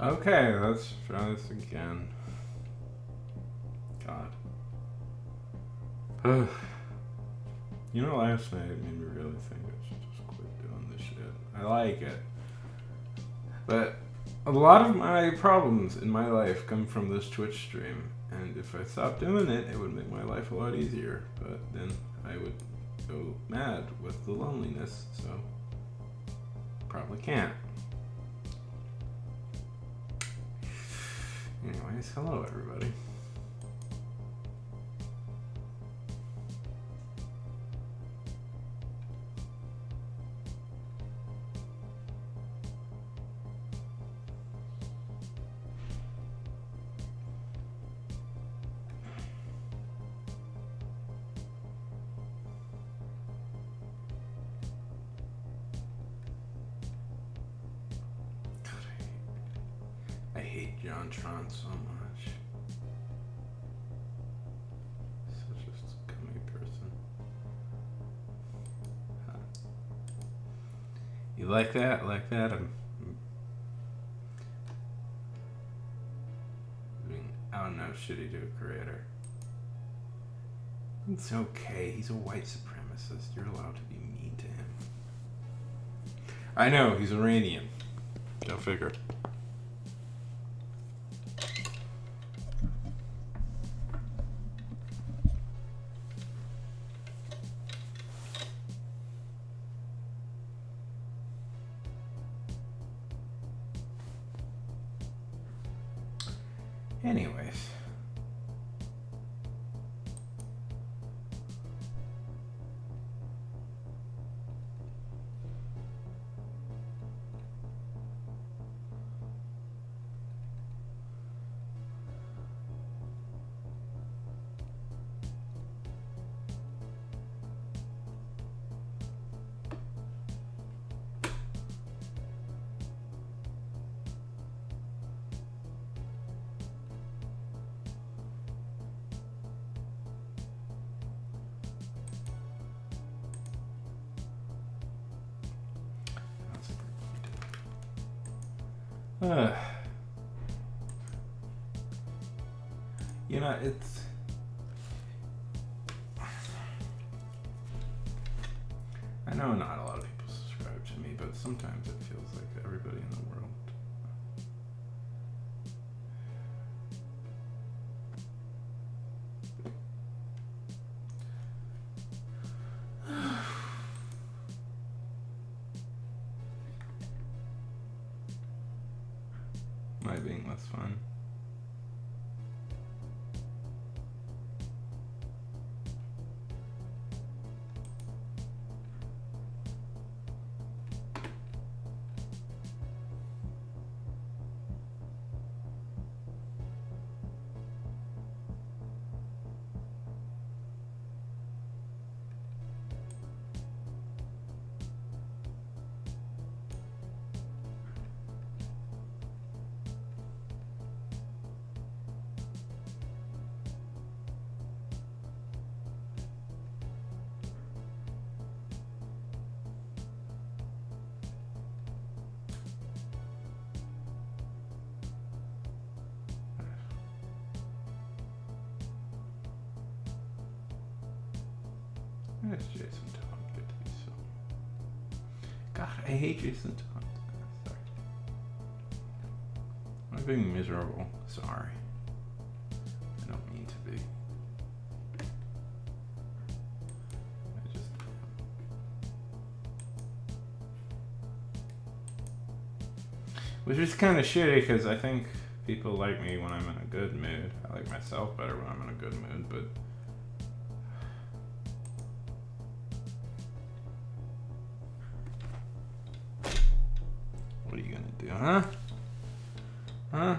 Okay, let's try this again. God. Last night it made me really think I should just quit doing this shit. I like it. But a lot of my problems in my life come from this Twitch stream. And if I stopped doing it, it would make my life a lot easier. But then I would go mad with the loneliness, so probably can't. Anyways, hello everybody. I hate JonTron so much. Such a scummy person. You like that? Like that? I'm being, oh no, shitty to a creator. It's okay. He's a white supremacist. You're allowed to be mean to him. I know, he's Iranian. Go figure. Anyways. It's... I know not a lot of people subscribe to me, but sometimes it feels like everybody in the world. Am I being less fun? There's Jason Todd. Good to be so. God, I hate Jason Todd. Sorry. I'm being miserable. Sorry. I don't mean to be. I just... Which is kind of shitty because I think people like me when I'm in a good mood. I like myself better when I'm in a good mood, but... What are you gonna do, huh? Huh?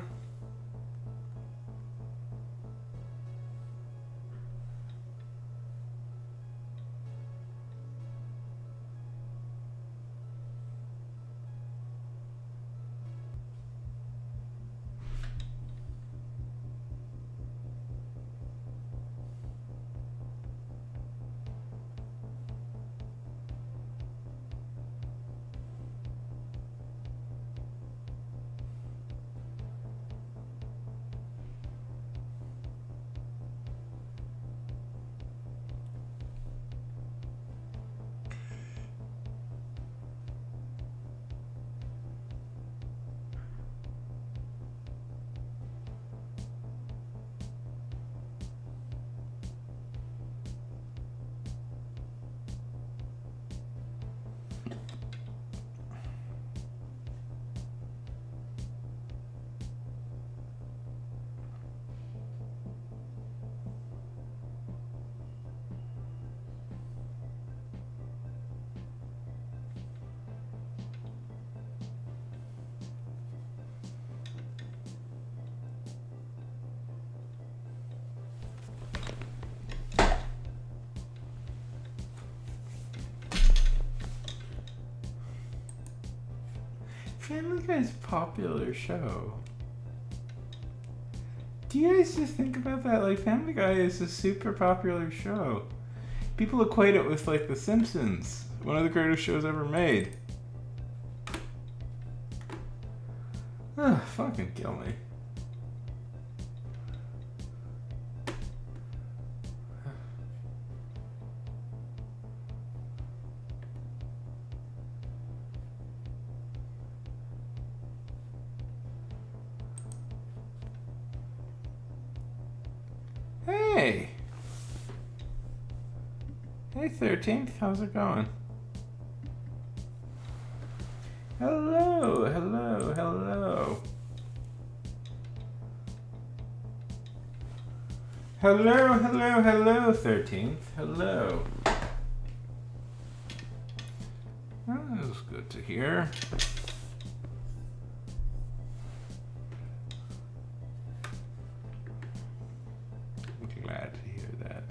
Family Guy's a popular show. Do you guys just think about that? Like, Family Guy is a super popular show. People equate it with, like, The Simpsons, one of the greatest shows ever made. Ugh, fucking kill me. Hey! Hey, 13th, how's it going? Hello, hello, hello. Hello, hello, hello, 13th. Hello. Well, that was good to hear. I'm glad to hear that.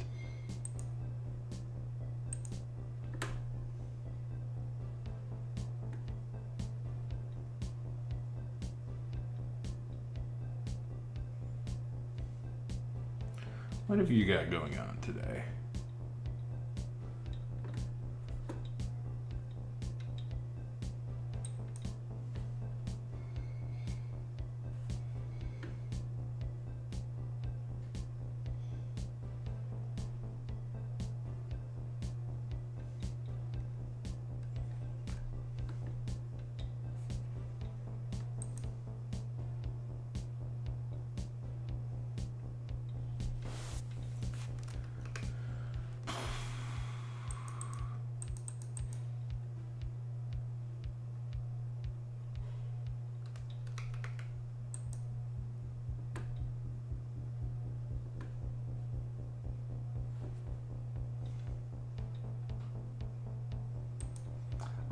What have you got going on today?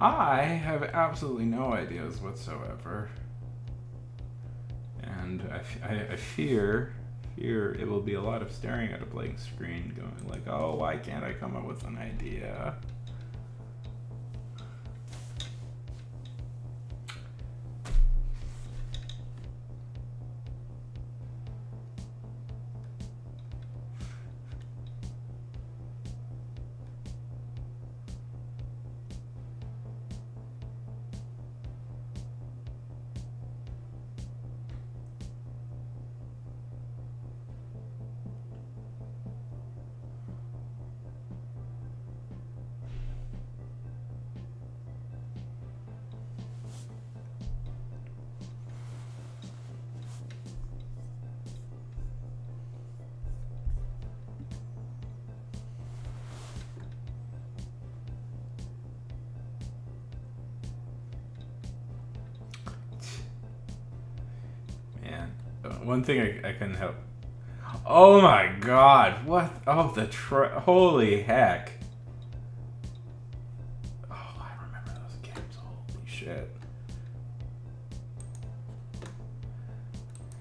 I have absolutely no ideas whatsoever. And I fear it will be a lot of staring at a blank screen going like, oh, why can't I come up with an idea? Man, one thing I couldn't help. Oh my god, what? Oh, holy heck. Oh, I remember those games. Holy shit.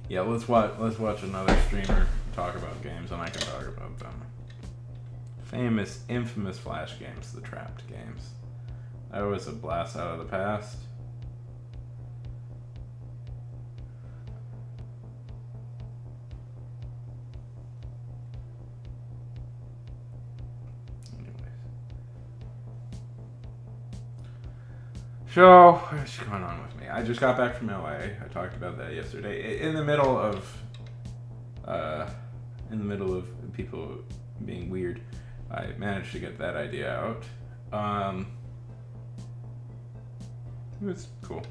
Yeah, let's watch another streamer talk about games, and I can talk about them. Infamous Flash games, the Trapped games. That was a blast out of the past. So, what's going on with me? I just got back from LA. I talked about that yesterday. In the middle of people being weird, I managed to get that idea out. It was cool.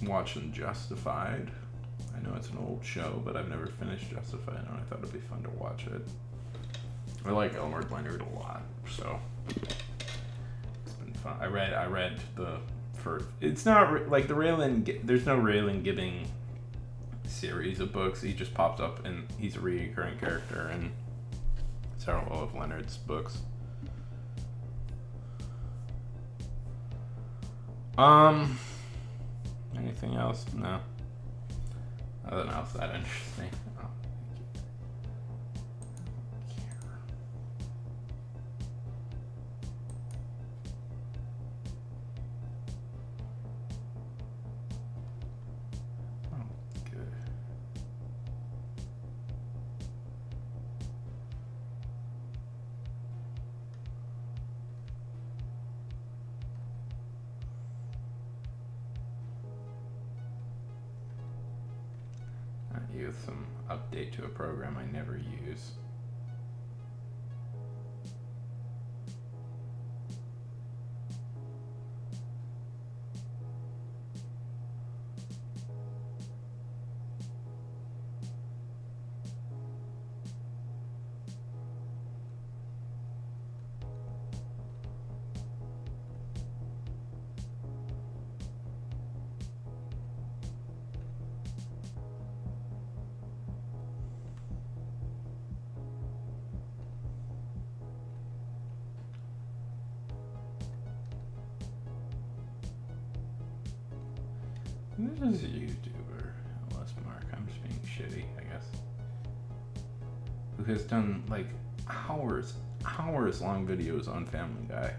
Watching Justified. I know it's an old show, but I've never finished Justified, and I thought it'd be fun to watch it. I like Elmer Leonard a lot, so it's been fun. I read the first. It's not like the Raylan. There's no Raylan Gibbing series of books. He just popped up, and he's a recurring character in several of Leonard's books. Anything else? No. Nothing else that interests me. Oh, thank you. use some update to a program I never use. This is a YouTuber, Les Mark. I'm just being shitty, I guess. Who has done like hours long videos on Family Guy.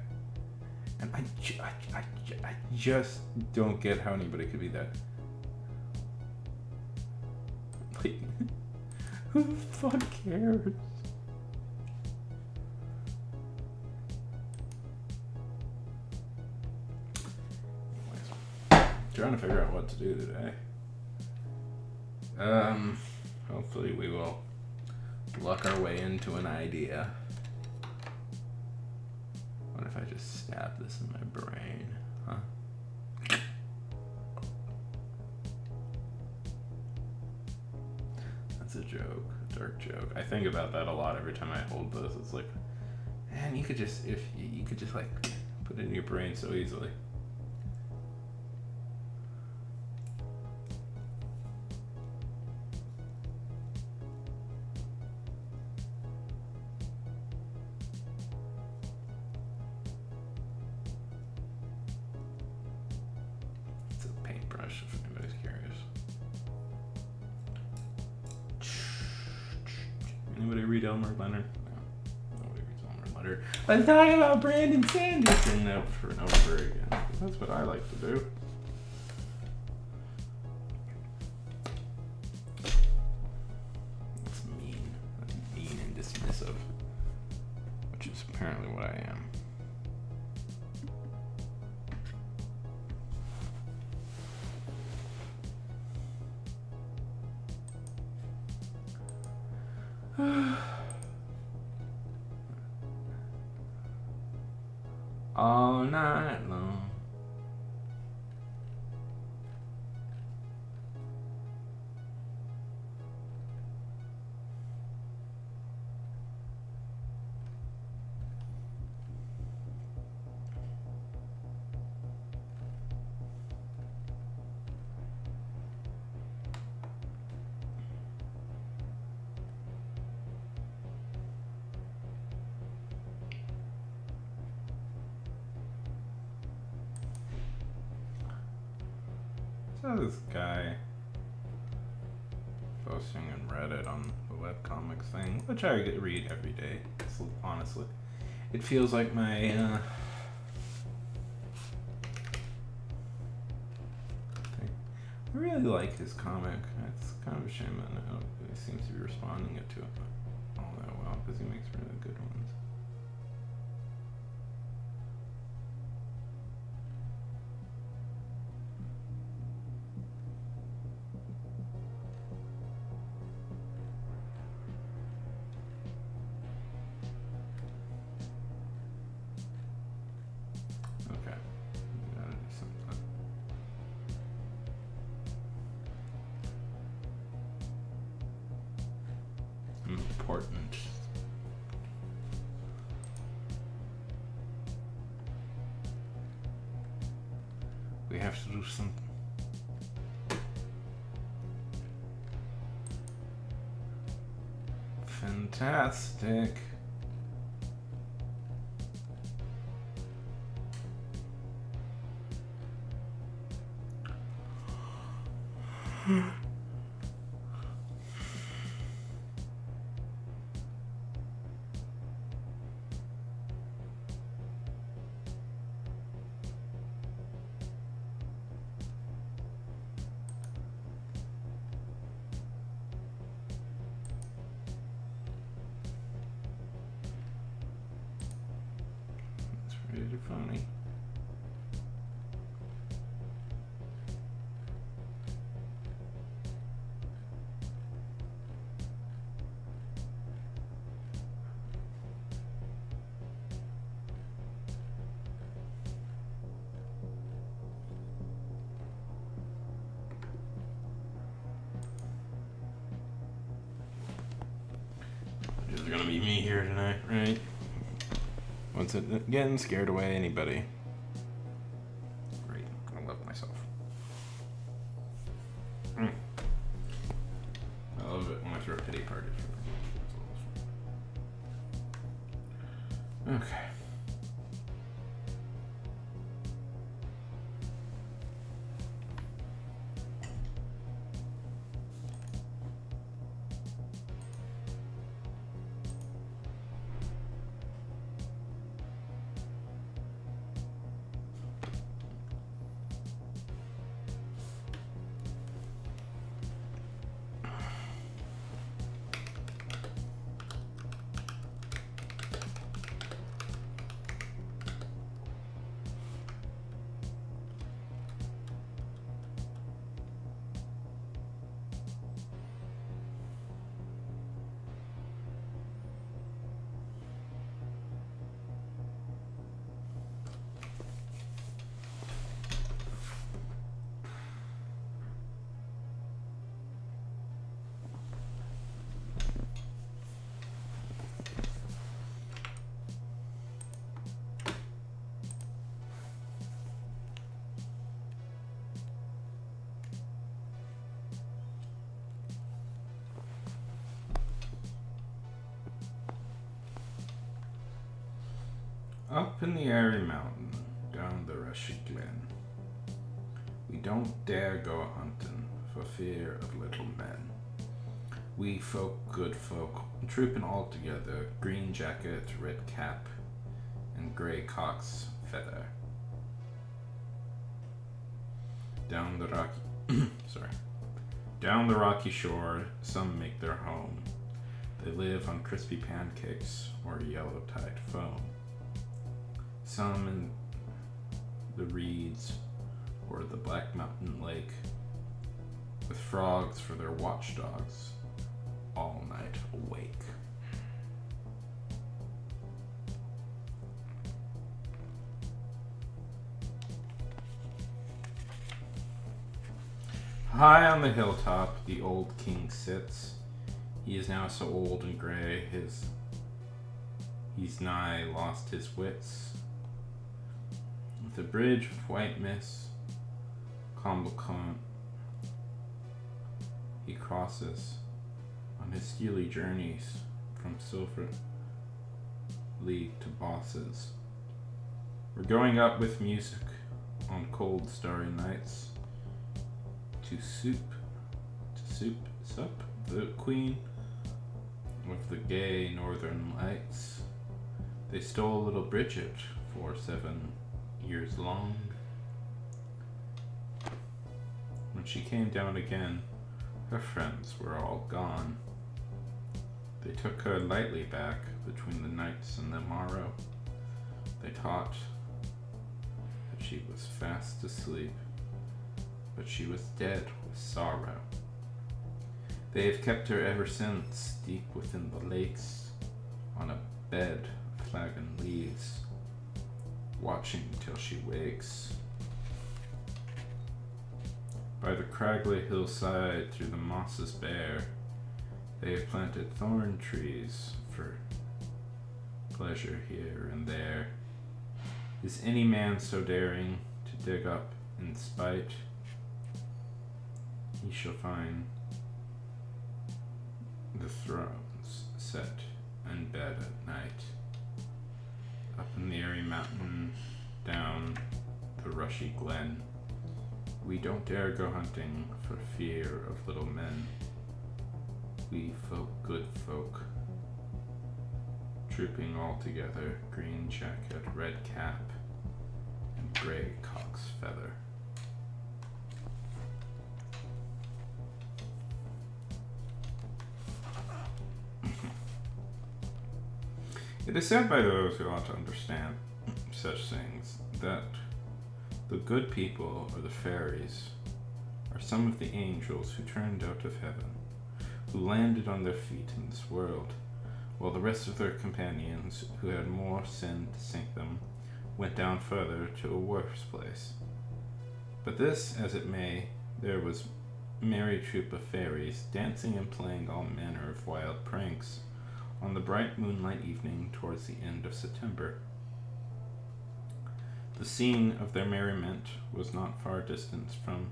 And I just don't get how anybody could be that. Like, who the fuck cares? Trying to figure out what to do today. Hopefully we will luck our way into an idea. What if I just stab this in my brain, huh? That's a joke, a dark joke. I think about that a lot every time I hold this. It's like, man, you could just like put it in your brain so easily. If anybody's curious. Anybody read Elmer Leonard? No, nobody reads Elmer Leonard. Let's talk about Brandon Sanderson over and over again. That's what I like to do. That's mean. That's mean and dismissive. Which is apparently what I am. All night long. So this guy posting on Reddit on the webcomics thing, which I read every day. Honestly, it feels like my thing. I really like his comic. It's kind of a shame that he seems to be responding to it all that well because he makes really good ones. Important. We have to do something. Fantastic. Really funny. are gonna be me here tonight, right? Once it again scared away anybody. Great, I love myself. I love it when I throw a pity party for them. Okay. Up in the airy mountain, down the rushy glen, we don't dare go hunting for fear of little men. We folk, good folk, trooping all together, green jacket, red cap, and grey cock's feather. Down the rocky shore, some make their home. They live on crispy pancakes or yellow-tide foam. Some in the reeds or the Black Mountain Lake, with frogs for their watchdogs, all night awake. High on the hilltop, the old king sits. He is now so old and gray, he's nigh lost his wits. With a bridge of white mist, Comblecon he crosses on his steely journeys from Silver League to Bosses. We're going up with music on cold starry nights to sup the queen with the gay northern lights. They stole little Bridget for 7 years long. When she came down again, her friends were all gone. They took her lightly back between the nights and the morrow. They taught that she was fast asleep, but she was dead with sorrow. They have kept her ever since, deep within the lakes, on a bed of flagon leaves, watching till she wakes. By the craggy hillside, through the mosses bare, they have planted thorn trees for pleasure here and there. Is any man so daring to dig up in spite? He shall find the thrones set and bed at night. Up in the airy mountain, down the rushy glen, we don't dare go hunting for fear of little men. We folk, good folk, trooping all together, green jacket, red cap, and grey cock's feather. It is said by those who ought to understand such things that the good people, or the fairies, are some of the angels who turned out of heaven, who landed on their feet in this world, while the rest of their companions, who had more sin to sink them, went down further to a worse place. But this, as it may, there was a merry troop of fairies, dancing and playing all manner of wild pranks, on the bright moonlight evening towards the end of September. The scene of their merriment was not far distant from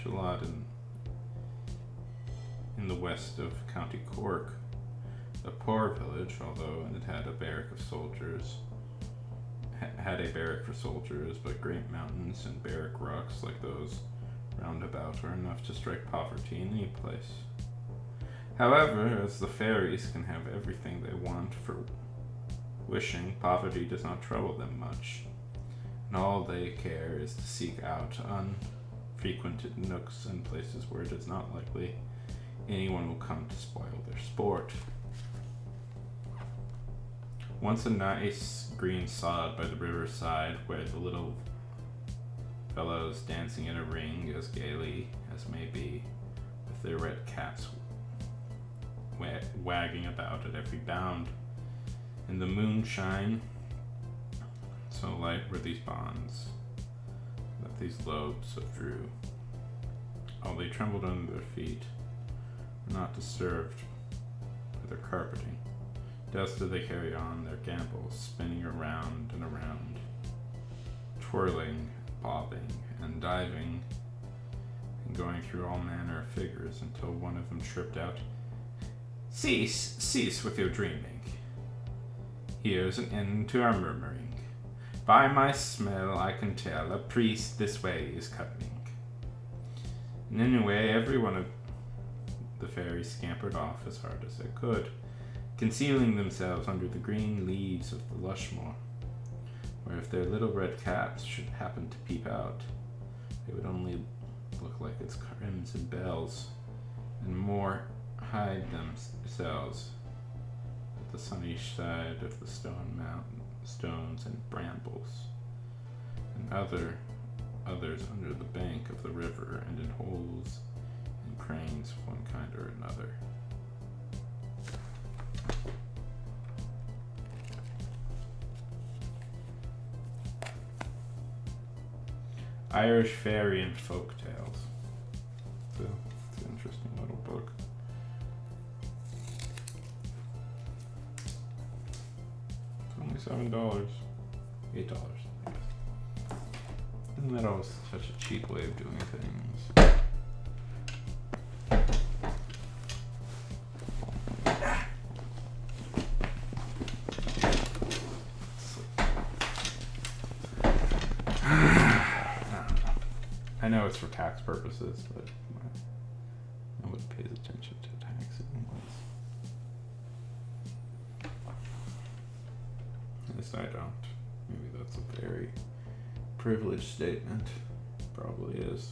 Culloden, in the west of County Cork, a poor village, although it had a barrack of soldiers. Had a barrack for soldiers, but great mountains and barrack rocks like those round about are enough to strike poverty in any place. However, as the fairies can have everything they want for wishing, poverty does not trouble them much, and all they care is to seek out unfrequented nooks and places where it is not likely anyone will come to spoil their sport. Once a nice green sod by the riverside where the little fellows dancing in a ring as gaily as may be, with their red caps wagging about at every bound. In the moonshine, so light were these bonds, that these lobes of Drew, while they trembled under their feet, were not disturbed by their carpeting. Thus did they carry on their gambols, spinning around and around, twirling, bobbing, and diving, and going through all manner of figures until one of them chirped out, Cease with your dreaming. Here's an end to our murmuring. By my smell I can tell a priest this way is coming. And anyway, every one of the fairies scampered off as hard as they could, concealing themselves under the green leaves of the Lushmore, where if their little red caps should happen to peep out, they would only look like its crimson bells, and more hide themselves at the sunny side of the stones and brambles, and others under the bank of the river and in holes and cranes of one kind or another. Irish Fairy and Folk Tales. So, it's an interesting little book. It's only $7. $8, I guess. Isn't that always such a cheap way of doing things? I know it's for tax purposes, but nobody pays attention to tax unless. At least I don't. Maybe that's a very privileged statement. Probably is.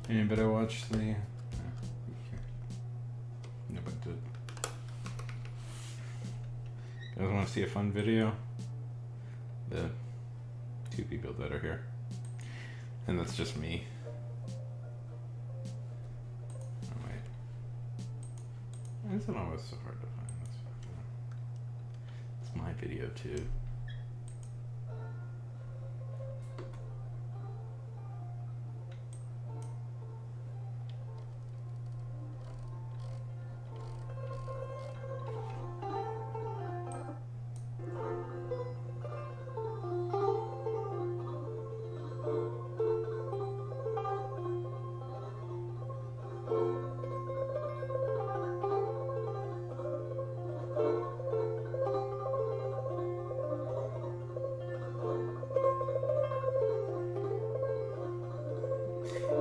Anybody watch the... Nobody did. You guys want to see a fun video? The 2 people that are here. And that's just me. Oh wait. Why is it always so hard to find this? It's my video too.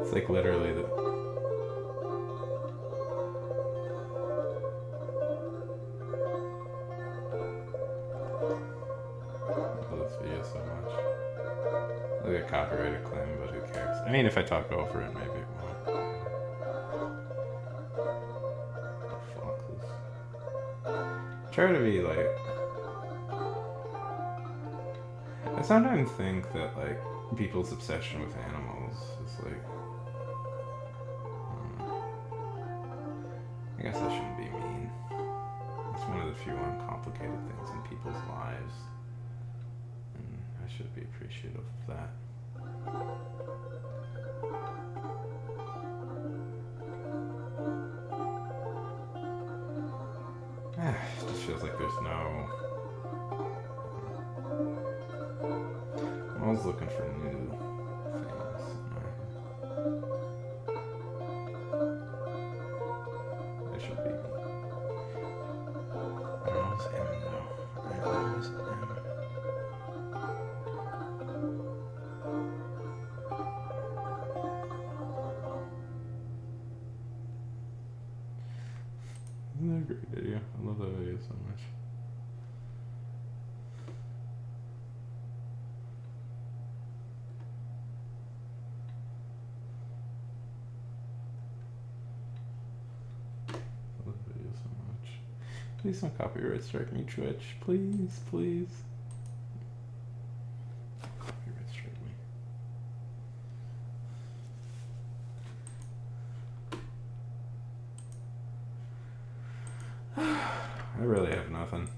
It's like literally the... I love this video so much. I'll get copyrighted claim, but who cares? I mean, if I talk over it, maybe it won't. The fuck is... Try to be like... I sometimes think that like people's obsession with animals is like... I guess I shouldn't be mean. It's one of the few uncomplicated things in people's lives. And I should be appreciative of that. It just feels like there's no... I'm always looking for new things. I should be. I always am, though. I always am. Isn't that a great video? I love that video so much. Please don't copyright strike me, Twitch. Please, please. Copyright strike me. I really have nothing.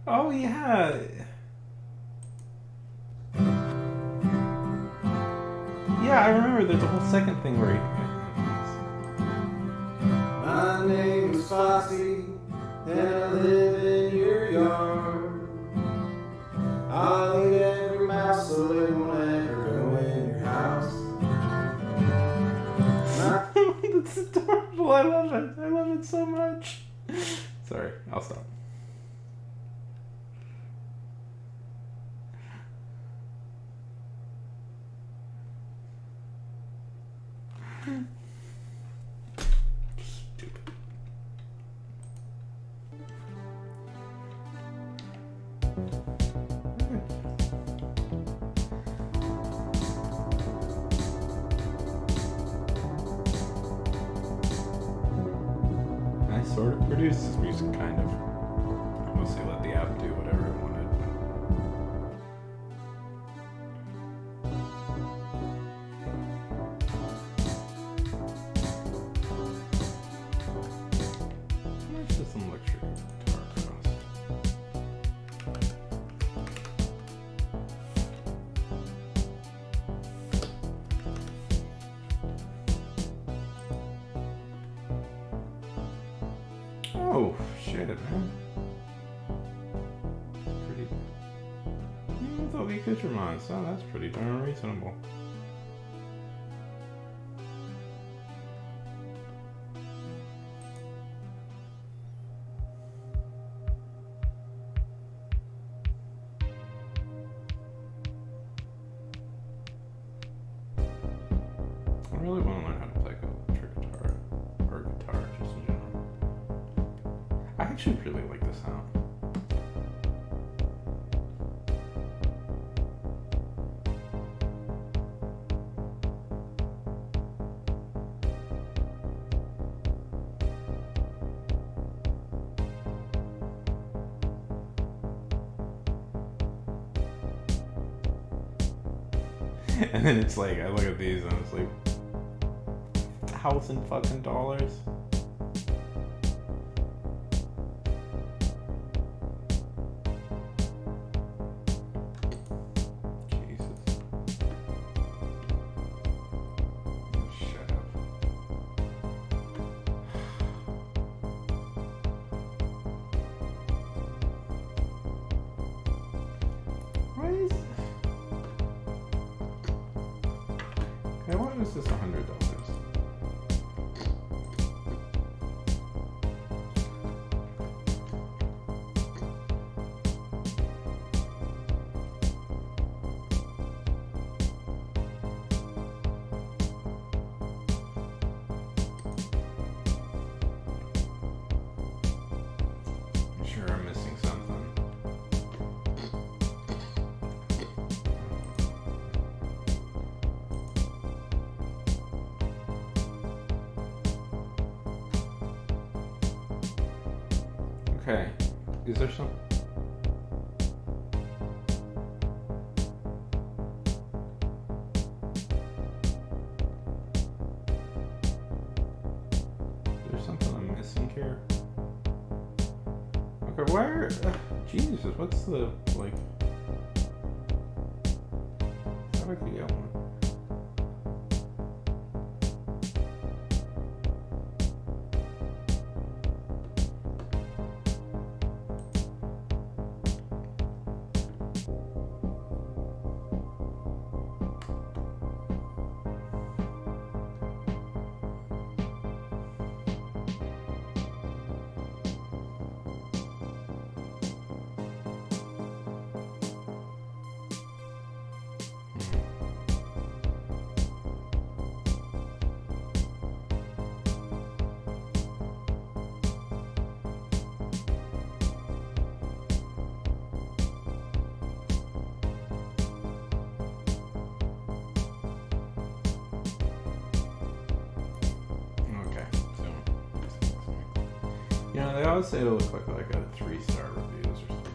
Oh yeah. Yeah, I remember there's a whole second thing where he... My name is Foxy, and I live in your yard. I'll eat every mouse so it won't ever go in your house. That's adorable. I love it. I love it so much. Sorry, I'll stop. Stupid. I sort of produce this music, kind of. Mostly let the app do whatever it wanted. There's just some electric guitar across. Oh, shit, man. It's pretty... I thought 12 accoutrements. Oh, that's pretty darn reasonable. I really want to learn how to play electric guitar, or guitar just in general. I actually really like the sound. And then it's like, I look at these and it's like, $1,000 fucking. Jesus. Shut up. Why is... Okay, why is this $100? I'm sure I'm missing something. Okay, is there some? Is there something I'm missing here? Okay, where? Jesus, what's the, like... How do I get one? Okay, so... You know, they always say it'll look like a 3-star reviews or something.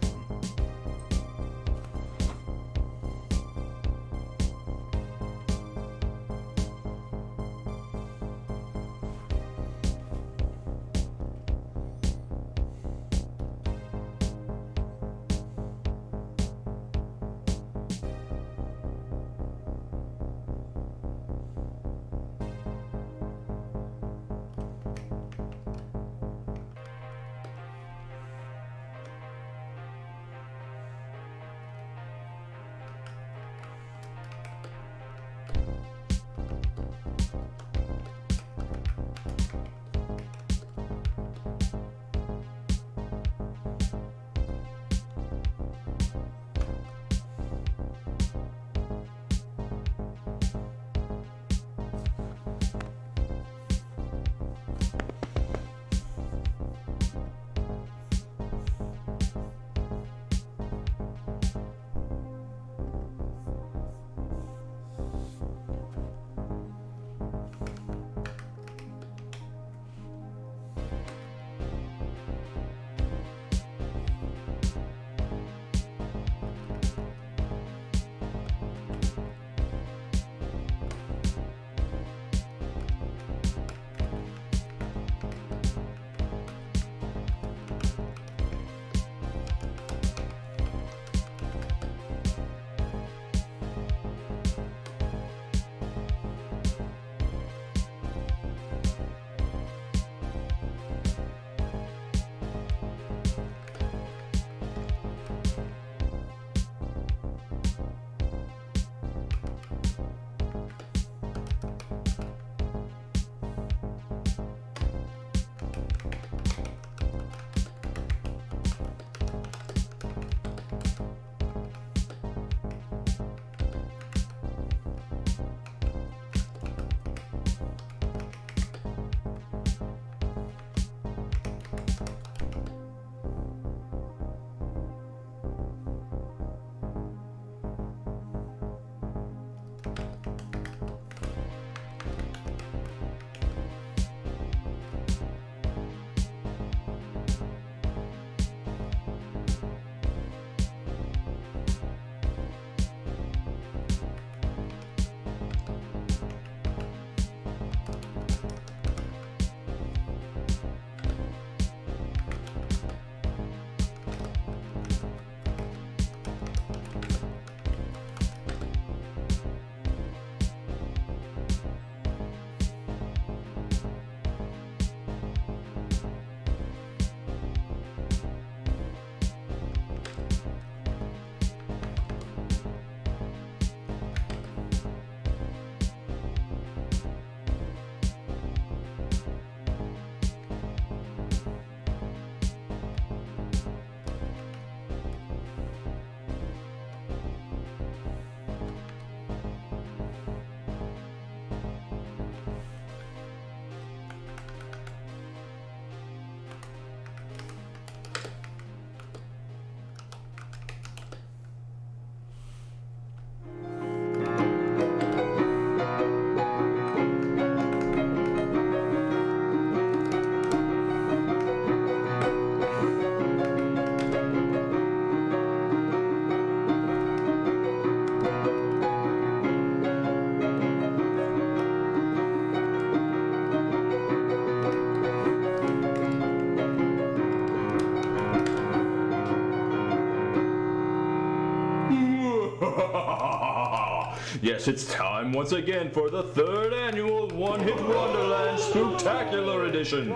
Yes, it's time once again for the 3rd annual One Hit Wonderland Spooktacular Edition.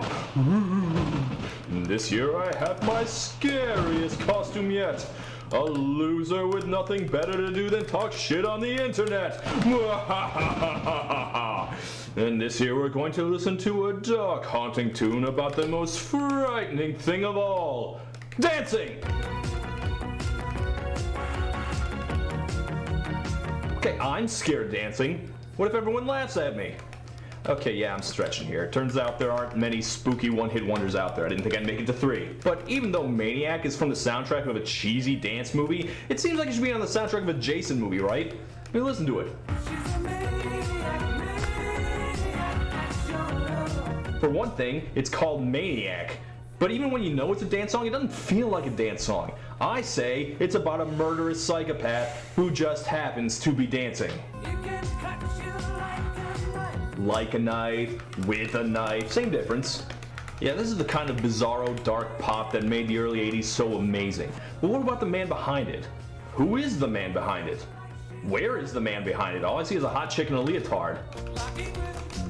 This year I have my scariest costume yet. A loser with nothing better to do than talk shit on the internet. And this year we're going to listen to a dark, haunting tune about the most frightening thing of all, dancing! Okay, I'm scared of dancing. What if everyone laughs at me? Okay, yeah, I'm stretching here. Turns out there aren't many spooky one-hit wonders out there. I didn't think I'd make it to 3. But even though Maniac is from the soundtrack of a cheesy dance movie, it seems like it should be on the soundtrack of a Jason movie, right? I mean, listen to it. For one thing, it's called Maniac. But even when you know it's a dance song, it doesn't feel like a dance song. I say it's about a murderous psychopath who just happens to be dancing. Like a knife, with a knife, same difference. Yeah, this is the kind of bizarro dark pop that made the early 80s so amazing. But what about the man behind it? Who is the man behind it? Where is the man behind it? All I see is a hot chick in a leotard.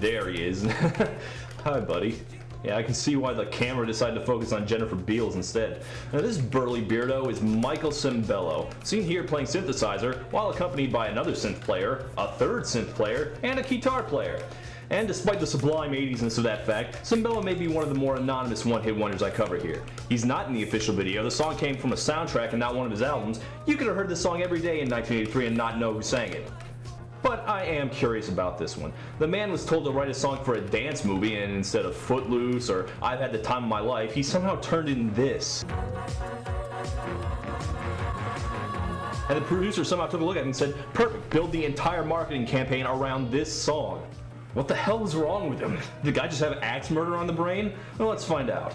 There he is. Hi, buddy. Yeah, I can see why the camera decided to focus on Jennifer Beals instead. Now this burly beardo is Michael Sembello, seen here playing synthesizer while accompanied by another synth player, a third synth player, and a guitar player. And despite the sublime 80s-ness of that fact, Sembello may be one of the more anonymous one-hit wonders I cover here. He's not in the official video, the song came from a soundtrack and not one of his albums. You could have heard this song every day in 1983 and not know who sang it. But I am curious about this one. The man was told to write a song for a dance movie, and instead of Footloose or I've Had the Time of My Life, he somehow turned in this. And the producer somehow took a look at it and said, perfect, build the entire marketing campaign around this song. What the hell was wrong with him? Did the guy just have axe murder on the brain? Well, let's find out.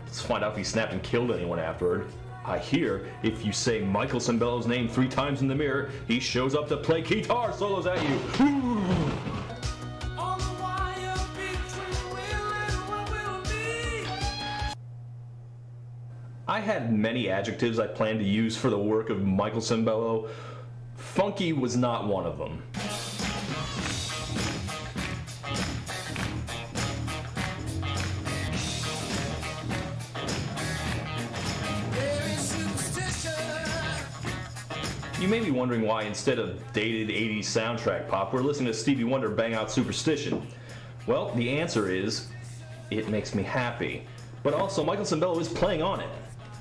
Let's find out if he snapped and killed anyone afterward. I hear if you say Michael Sembello's name 3 times in the mirror, he shows up to play guitar solos at you. I had many adjectives I planned to use for the work of Michael Sembello. Funky was not one of them. You may be wondering why instead of dated 80s soundtrack pop, we're listening to Stevie Wonder bang out Superstition. Well, the answer is, it makes me happy. But also, Michael Sembello is playing on it.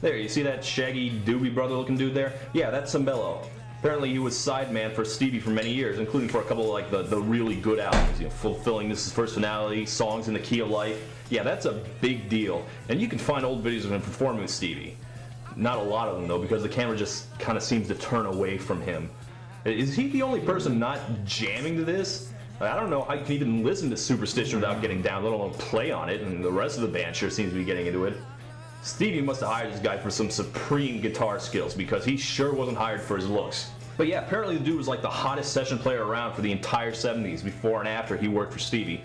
There, you see that shaggy Doobie Brother looking dude there? Yeah, that's Sembello. Apparently he was sideman for Stevie for many years, including for a couple of like the really good albums, you know, Fulfilling This Is First Finale, Songs in the Key of Life. Yeah, that's a big deal. And you can find old videos of him performing with Stevie. Not a lot of them though, because the camera just kind of seems to turn away from him. Is he the only person not jamming to this? I don't know how you can even listen to Superstition without getting down, let alone play on it, and the rest of the band sure seems to be getting into it. Stevie must have hired this guy for some supreme guitar skills, because he sure wasn't hired for his looks. But yeah, apparently the dude was like the hottest session player around for the entire 70s, before and after he worked for Stevie.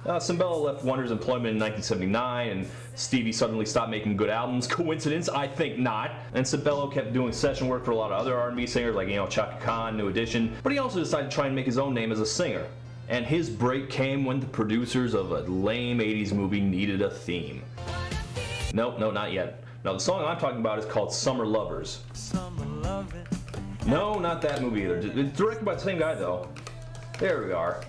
Sembello left Wonder's employment in 1979, and Stevie suddenly stopped making good albums. Coincidence? I think not. And Sembello kept doing session work for a lot of other R&B singers, like, you know, Chaka Khan, New Edition. But he also decided to try and make his own name as a singer. And his break came when the producers of a lame 80s movie needed a theme. Nope, no, not yet. Now, the song I'm talking about is called Summer Lovers. No, not that movie either. It's directed by the same guy, though. There we are.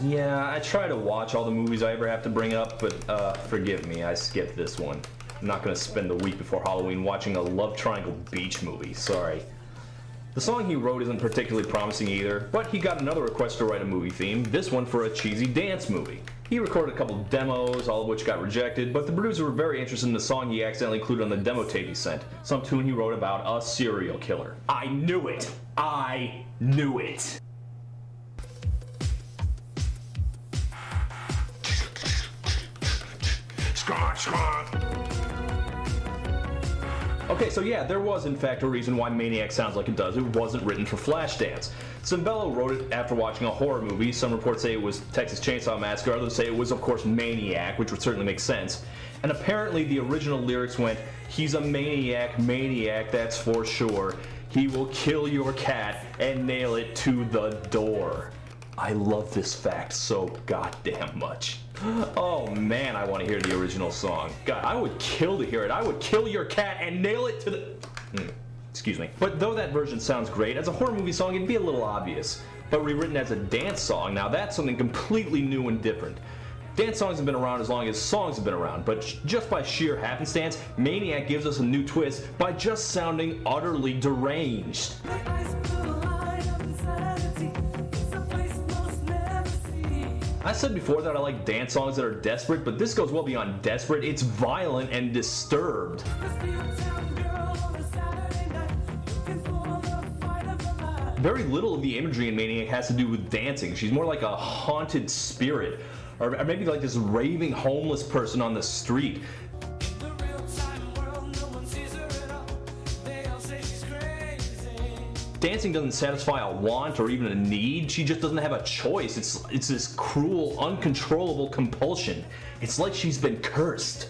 Yeah, I try to watch all the movies I ever have to bring up, but forgive me, I skipped this one. I'm not gonna spend the week before Halloween watching a Love Triangle beach movie, sorry. The song he wrote isn't particularly promising either, but he got another request to write a movie theme, this one for a cheesy dance movie. He recorded a couple demos, all of which got rejected, but the producers were very interested in the song he accidentally included on the demo tape he sent, some tune he wrote about a serial killer. I knew it! I knew it! Okay, so yeah, there was in fact a reason why Maniac sounds like it does. It wasn't written for Flashdance. Cimbello wrote it after watching a horror movie. Some reports say it was Texas Chainsaw Massacre, others say it was, of course, Maniac, which would certainly make sense. And apparently the original lyrics went, "He's a maniac, maniac, that's for sure. He will kill your cat and nail it to the door." I love this fact so goddamn much. Oh man, I want to hear the original song. God, I would kill to hear it. I would kill your cat and nail it to the... Excuse me. But though that version sounds great, as a horror movie song it'd be a little obvious. But rewritten as a dance song, now that's something completely new and different. Dance songs have been around as long as songs have been around, but just by sheer happenstance, Maniac gives us a new twist by just sounding utterly deranged. I said before that I like dance songs that are desperate, but this goes well beyond desperate. It's violent and disturbed. Very little of the imagery in Maniac has to do with dancing. She's more like a haunted spirit, or maybe like this raving homeless person on the street. Dancing doesn't satisfy a want or even a need. She just doesn't have a choice. It's this cruel, uncontrollable compulsion. It's like she's been cursed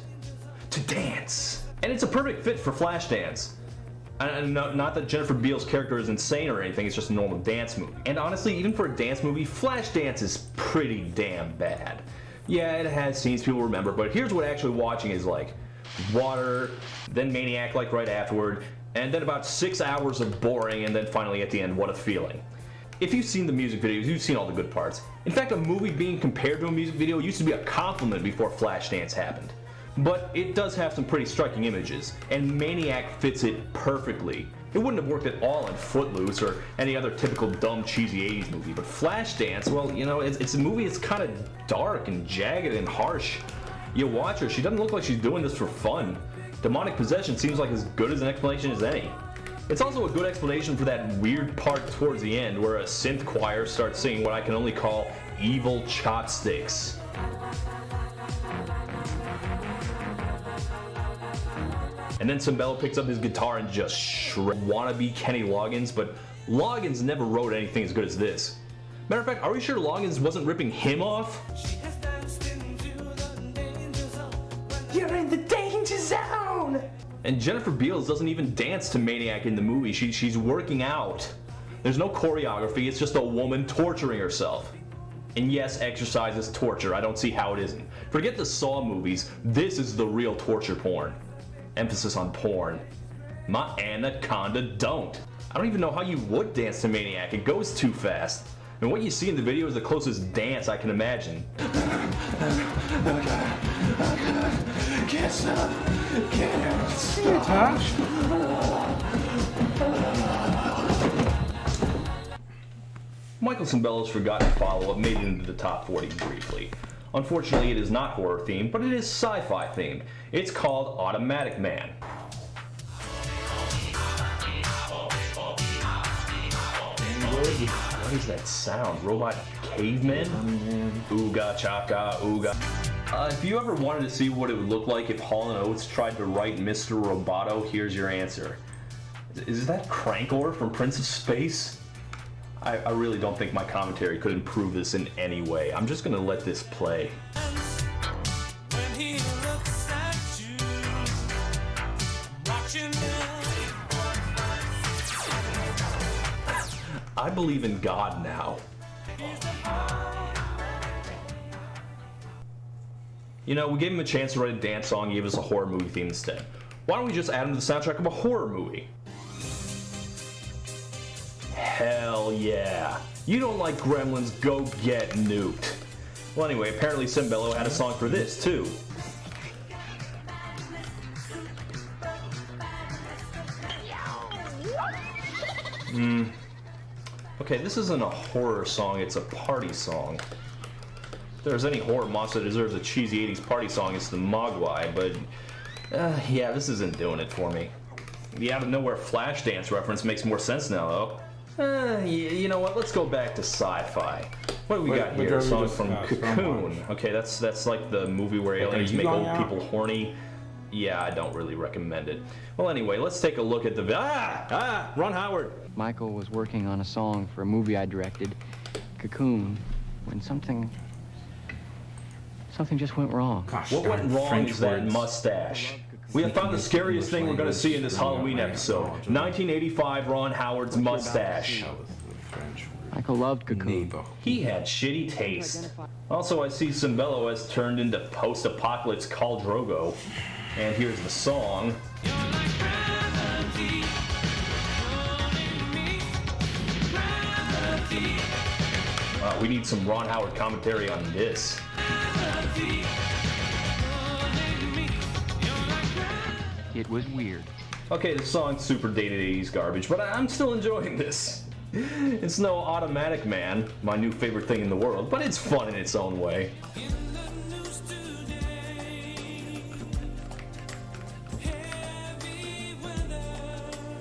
to dance. And it's a perfect fit for Flashdance. And not that Jennifer Beals' character is insane or anything, it's just a normal dance movie. And honestly, even for a dance movie, Flashdance is pretty damn bad. Yeah, it has scenes people remember, but here's what actually watching is like. Water, then Maniac like right afterward, and then about 6 hours of boring, and then finally at the end, what a feeling. If you've seen the music videos, you've seen all the good parts. In fact, a movie being compared to a music video used to be a compliment before Flashdance happened. But it does have some pretty striking images, and Maniac fits it perfectly. It wouldn't have worked at all in Footloose or any other typical dumb, cheesy 80s movie, but Flashdance, well, you know, it's a movie that's kind of dark and jagged and harsh. You watch her, she doesn't look like she's doing this for fun. Demonic possession seems like as good as an explanation as any. It's also a good explanation for that weird part towards the end where a synth choir starts singing what I can only call evil chopsticks. And then Cimbello picks up his guitar and just wannabe Kenny Loggins, but Loggins never wrote anything as good as this. Matter of fact, are we sure Loggins wasn't ripping him off? You're in the danger zone! And Jennifer Beals doesn't even dance to Maniac in the movie, she's working out. There's no choreography, it's just a woman torturing herself. And yes, exercise is torture, I don't see how it isn't. Forget the Saw movies, this is the real torture porn. Emphasis on porn. My anaconda don't. I don't even know how you would dance to Maniac, it goes too fast. And what you see in the video is the closest dance I can imagine. Can't stop. Can't stop. Michael Cimbello's forgotten follow-up made it into the top 40 briefly. Unfortunately, it is not horror themed, but it is sci-fi themed. It's called Automatic Man. What is that sound? Robot cavemen? Ooga chaka ooga. If you ever wanted to see what it would look like if Hall & Oates tried to write Mr. Roboto, here's your answer. Is that Crankor from Prince of Space? I really don't think my commentary could improve this in any way. I'm just gonna let this play. I believe in God now. You know, we gave him a chance to write a dance song, he gave us a horror movie theme instead. Why don't we just add him to the soundtrack of a horror movie? Hell yeah. You don't like Gremlins, go get nuked. Well anyway, apparently Cimbello had a song for this too. Okay, this isn't a horror song, it's a party song. If there's any horror monster that deserves a cheesy 80s party song, it's the Mogwai, but yeah, this isn't doing it for me. The out of nowhere Flashdance reference makes more sense now though. You know what? Let's go back to sci-fi. What do we got here? A song from Cocoon. Okay, that's like the movie where aliens make old people horny. yeah, I don't really recommend it. Well, anyway, let's take a look at the... Ron Howard! Michael was working on a song for a movie I directed, Cocoon, when something just went wrong. Gosh, What went darn wrong French is that words. mustache. We have found the scariest thing we're going to see in this Halloween episode. 1985 Ron Howard's mustache. That was the French word. Michael loved Cocoon. Neighbor. He had shitty taste. Also, I see Cimbello has turned into post-apocalypse Khal Drogo. And here's the song. We need some Ron Howard commentary on this. It was weird. Okay, the song's super dated 80s garbage, but I'm still enjoying this. It's no Automatic Man, my new favorite thing in the world, but it's fun in its own way.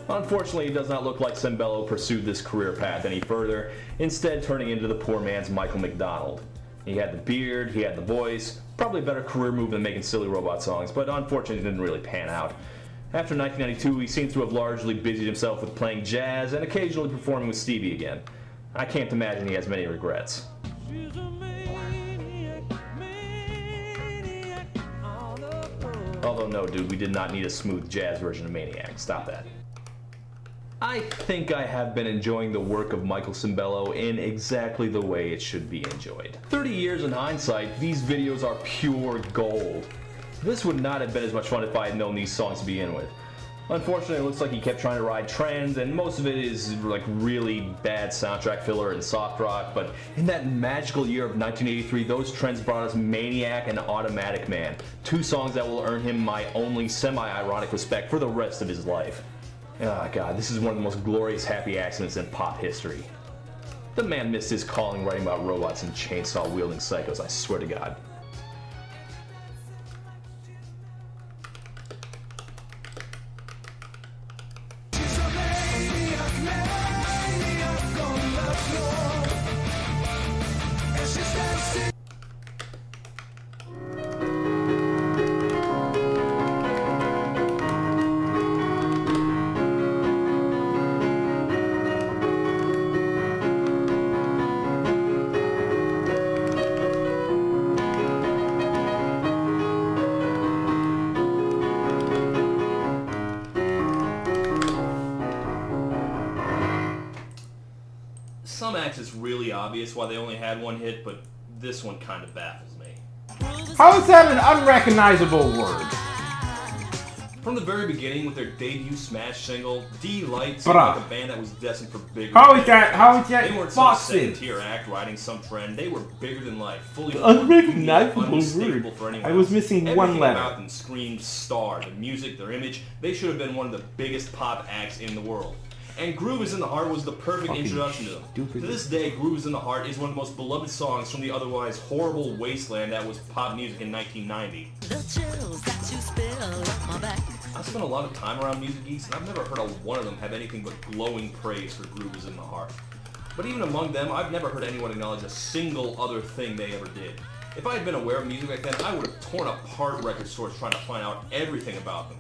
Unfortunately, it does not look like Cimbello pursued this career path any further, instead turning into the poor man's Michael McDonald. He had the beard, he had the voice, probably a better career move than making silly robot songs, but unfortunately it didn't really pan out. After 1992, he seems to have largely busied himself with playing jazz and occasionally performing with Stevie again. I can't imagine he has many regrets. Although no, dude, we did not need a smooth jazz version of Maniac. Stop that. I think I have been enjoying the work of Michael Cimbello in exactly the way it should be enjoyed. 30 years in hindsight, these videos are pure gold. This would not have been as much fun if I had known these songs to begin with. Unfortunately, it looks like he kept trying to ride trends, and most of it is like really bad soundtrack filler and soft rock, but in that magical year of 1983, those trends brought us Maniac and Automatic Man, two songs that will earn him my only semi-ironic respect for the rest of his life. Ah, God, this is one of the most glorious happy accidents in pop history. The man missed his calling writing about robots and chainsaw-wielding psychos, I swear to God. Some acts it's really obvious why they only had one hit, but this one kind of baffles me. How is that an unrecognizable word? From the very beginning, with their debut smash single, D-Light Bruh. seemed like a band that was destined for bigger. How is that They weren't some boxing? second-tier act riding some trend. They were bigger than life, fully Unrecognizable unmistakable word. for anyone I was else. missing Everything one letter. about them screamed star. Their music, their image, they should have been one of the biggest pop acts in the world. And Groove Is in the Heart was the perfect Fucking introduction to them. stupid. To this day, Groove Is in the Heart is one of the most beloved songs from the otherwise horrible wasteland that was pop music in 1990. The chills that you spill up my back. I've spent a lot of time around music geeks, and I've never heard one of them have anything but glowing praise for Groove Is in the Heart. But even among them, I've never heard anyone acknowledge a single other thing they ever did. If I had been aware of music back then, I would have torn apart record stores trying to find out everything about them.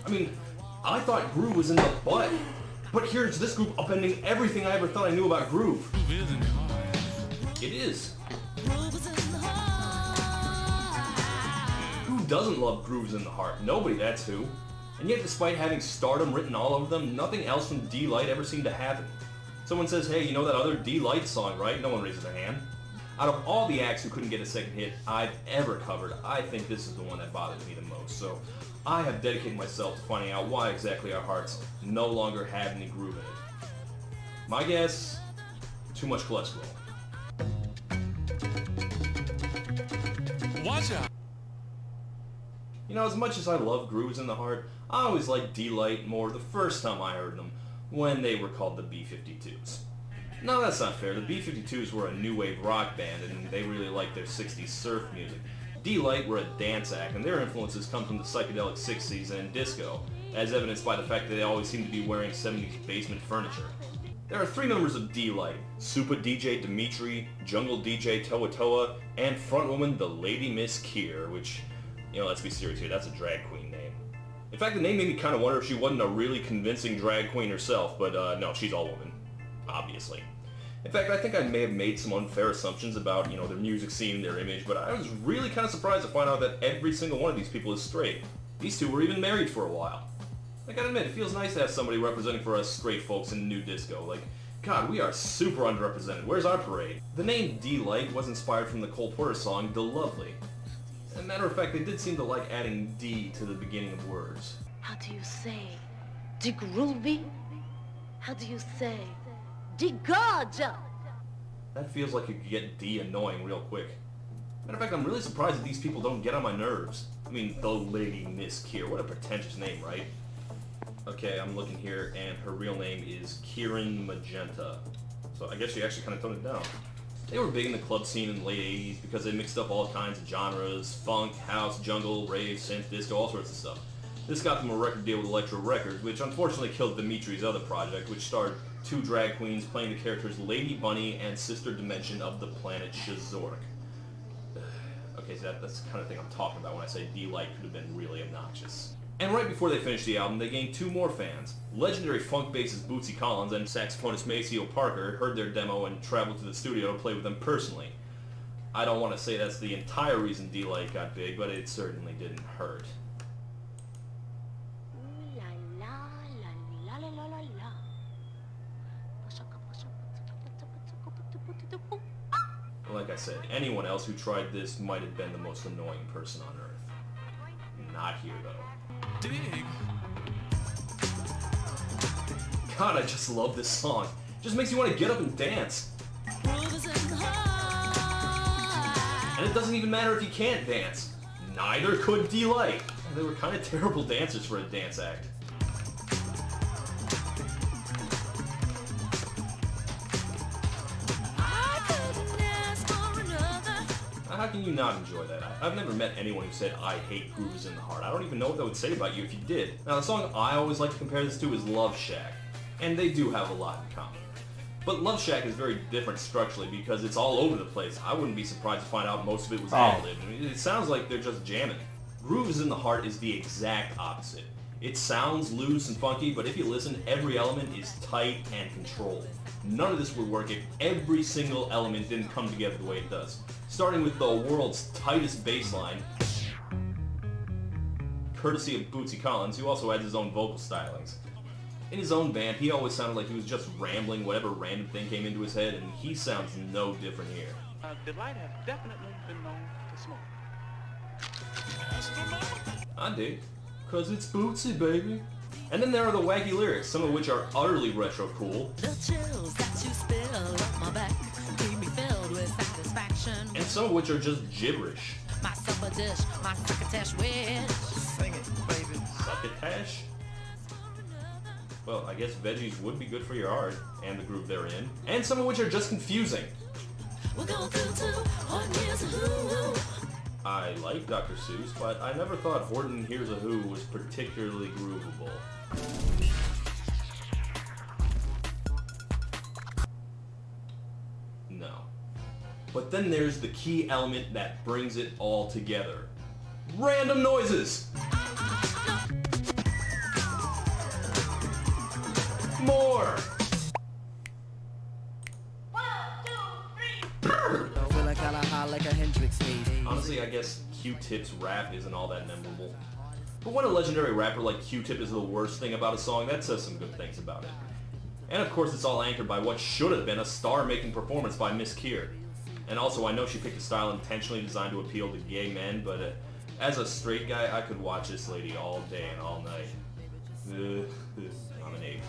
I mean, I thought Groove was in the butt. But here's this group upending everything I ever thought I knew about Groove. It is. Who doesn't love Grooves in the Heart? Nobody, that's who. And yet, despite having stardom written all over them, nothing else from D-Light ever seemed to happen. Someone says, hey, you know that other D-Light song, right? No one raises their hand. Out of all the acts who couldn't get a second hit I've ever covered, I think this is the one that bothers me the most. So I have dedicated myself to finding out why exactly our hearts no longer have any groove in it. My guess, too much cholesterol. Watch out! You know, as much as I love Grooves in the Heart, I always liked D-Light more the first time I heard them, when they were called the B-52s. No, that's not fair. The B-52s were a new wave rock band, and they really liked their 60s surf music. D-Light were a dance act, and their influences come from the psychedelic 60s and disco, as evidenced by the fact that they always seem to be wearing 70s basement furniture. There are three members of D-Light: Super DJ Dimitri, Jungle DJ Toa Toa, and frontwoman the Lady Miss Kier, which, you know, let's be serious here, that's a drag queen name. In fact, the name made me kind of wonder if she wasn't a really convincing drag queen herself, but no, she's all woman, obviously. In fact, I think I may have made some unfair assumptions about, their music scene, their image, but I was really kind of surprised to find out that every single one of these people is straight. These two were even married for a while. I gotta admit, it feels nice to have somebody representing for us straight folks in new disco. Like, God, we are super underrepresented. Where's our parade? The name D-Light was inspired from the Cole Porter song, The Lovely. As a matter of fact, they did seem to like adding D to the beginning of words. How do you say? De groovy? How do you say? De gorgeous? That feels like it could get D annoying real quick. Matter of fact, I'm really surprised that these people don't get on my nerves. I mean, the lady Miss Kier, what a pretentious name, right? Okay, I'm looking here, and her real name is Kieran Magenta. So I guess she actually kind of toned it down. They were big in the club scene in the late 80s because they mixed up all kinds of genres, funk, house, jungle, rave, synth, disco, all sorts of stuff. This got them a record deal with Elektra Records, which unfortunately killed Dimitri's other project, which starred two drag queens playing the characters Lady Bunny and Sister Dimension of the planet Shazork. Okay, so that's the kind of thing I'm talking about when I say D-Light could have been really obnoxious. And right before they finished the album, they gained two more fans. Legendary funk bassist Bootsy Collins and saxophonist Maceo Parker heard their demo and traveled to the studio to play with them personally. I don't want to say that's the entire reason D-Light got big, but it certainly didn't hurt. Ooh la la la la la la la la. Like I said, anyone else who tried this might have been the most annoying person on Earth. Not here, though. Dig. God, I just love this song. It just makes you want to get up and dance. And it doesn't even matter if you can't dance. Neither could D-Light. They were kind of terrible dancers for a dance act. How can you not enjoy that? I've never met anyone who said, I hate Grooves in the Heart. I don't even know what that would say about you if you did. Now, the song I always like to compare this to is Love Shack. And they do have a lot in common. But Love Shack is very different structurally because it's all over the place. I wouldn't be surprised to find out most of it was ad-libbed. I mean, it sounds like they're just jamming. Grooves in the Heart is the exact opposite. It sounds loose and funky, but if you listen, every element is tight and controlled. None of this would work if every single element didn't come together the way it does. Starting with the world's tightest bass line, courtesy of Bootsy Collins, who also adds his own vocal stylings. In his own band, he always sounded like he was just rambling whatever random thing came into his head, and he sounds no different here. Delight has definitely been known to smoke. I dig, 'cause it's Bootsy, baby. And then there are the wacky lyrics, some of which are utterly retro cool. The chills that you spill up my back leave me filled with satisfaction. And some of which are just gibberish. My supper dish, my crocketesh wish. Sing it, baby. Succotash? Well, I guess veggies would be good for your heart, and the groove they're in. And some of which are just confusing. We're going through 2 hot years of Hulu. I like Dr. Seuss, but I never thought Horton Hears a Who was particularly groovable. No. But then there's the key element that brings it all together. Random noises! More! Honestly, I guess Q-Tip's rap isn't all that memorable. But when a legendary rapper like Q-Tip is the worst thing about a song, that says some good things about it. And of course, it's all anchored by what should have been a star-making performance by Miss Kier. And also, I know she picked a style intentionally designed to appeal to gay men, but as a straight guy, I could watch this lady all day and all night. I'm an ape.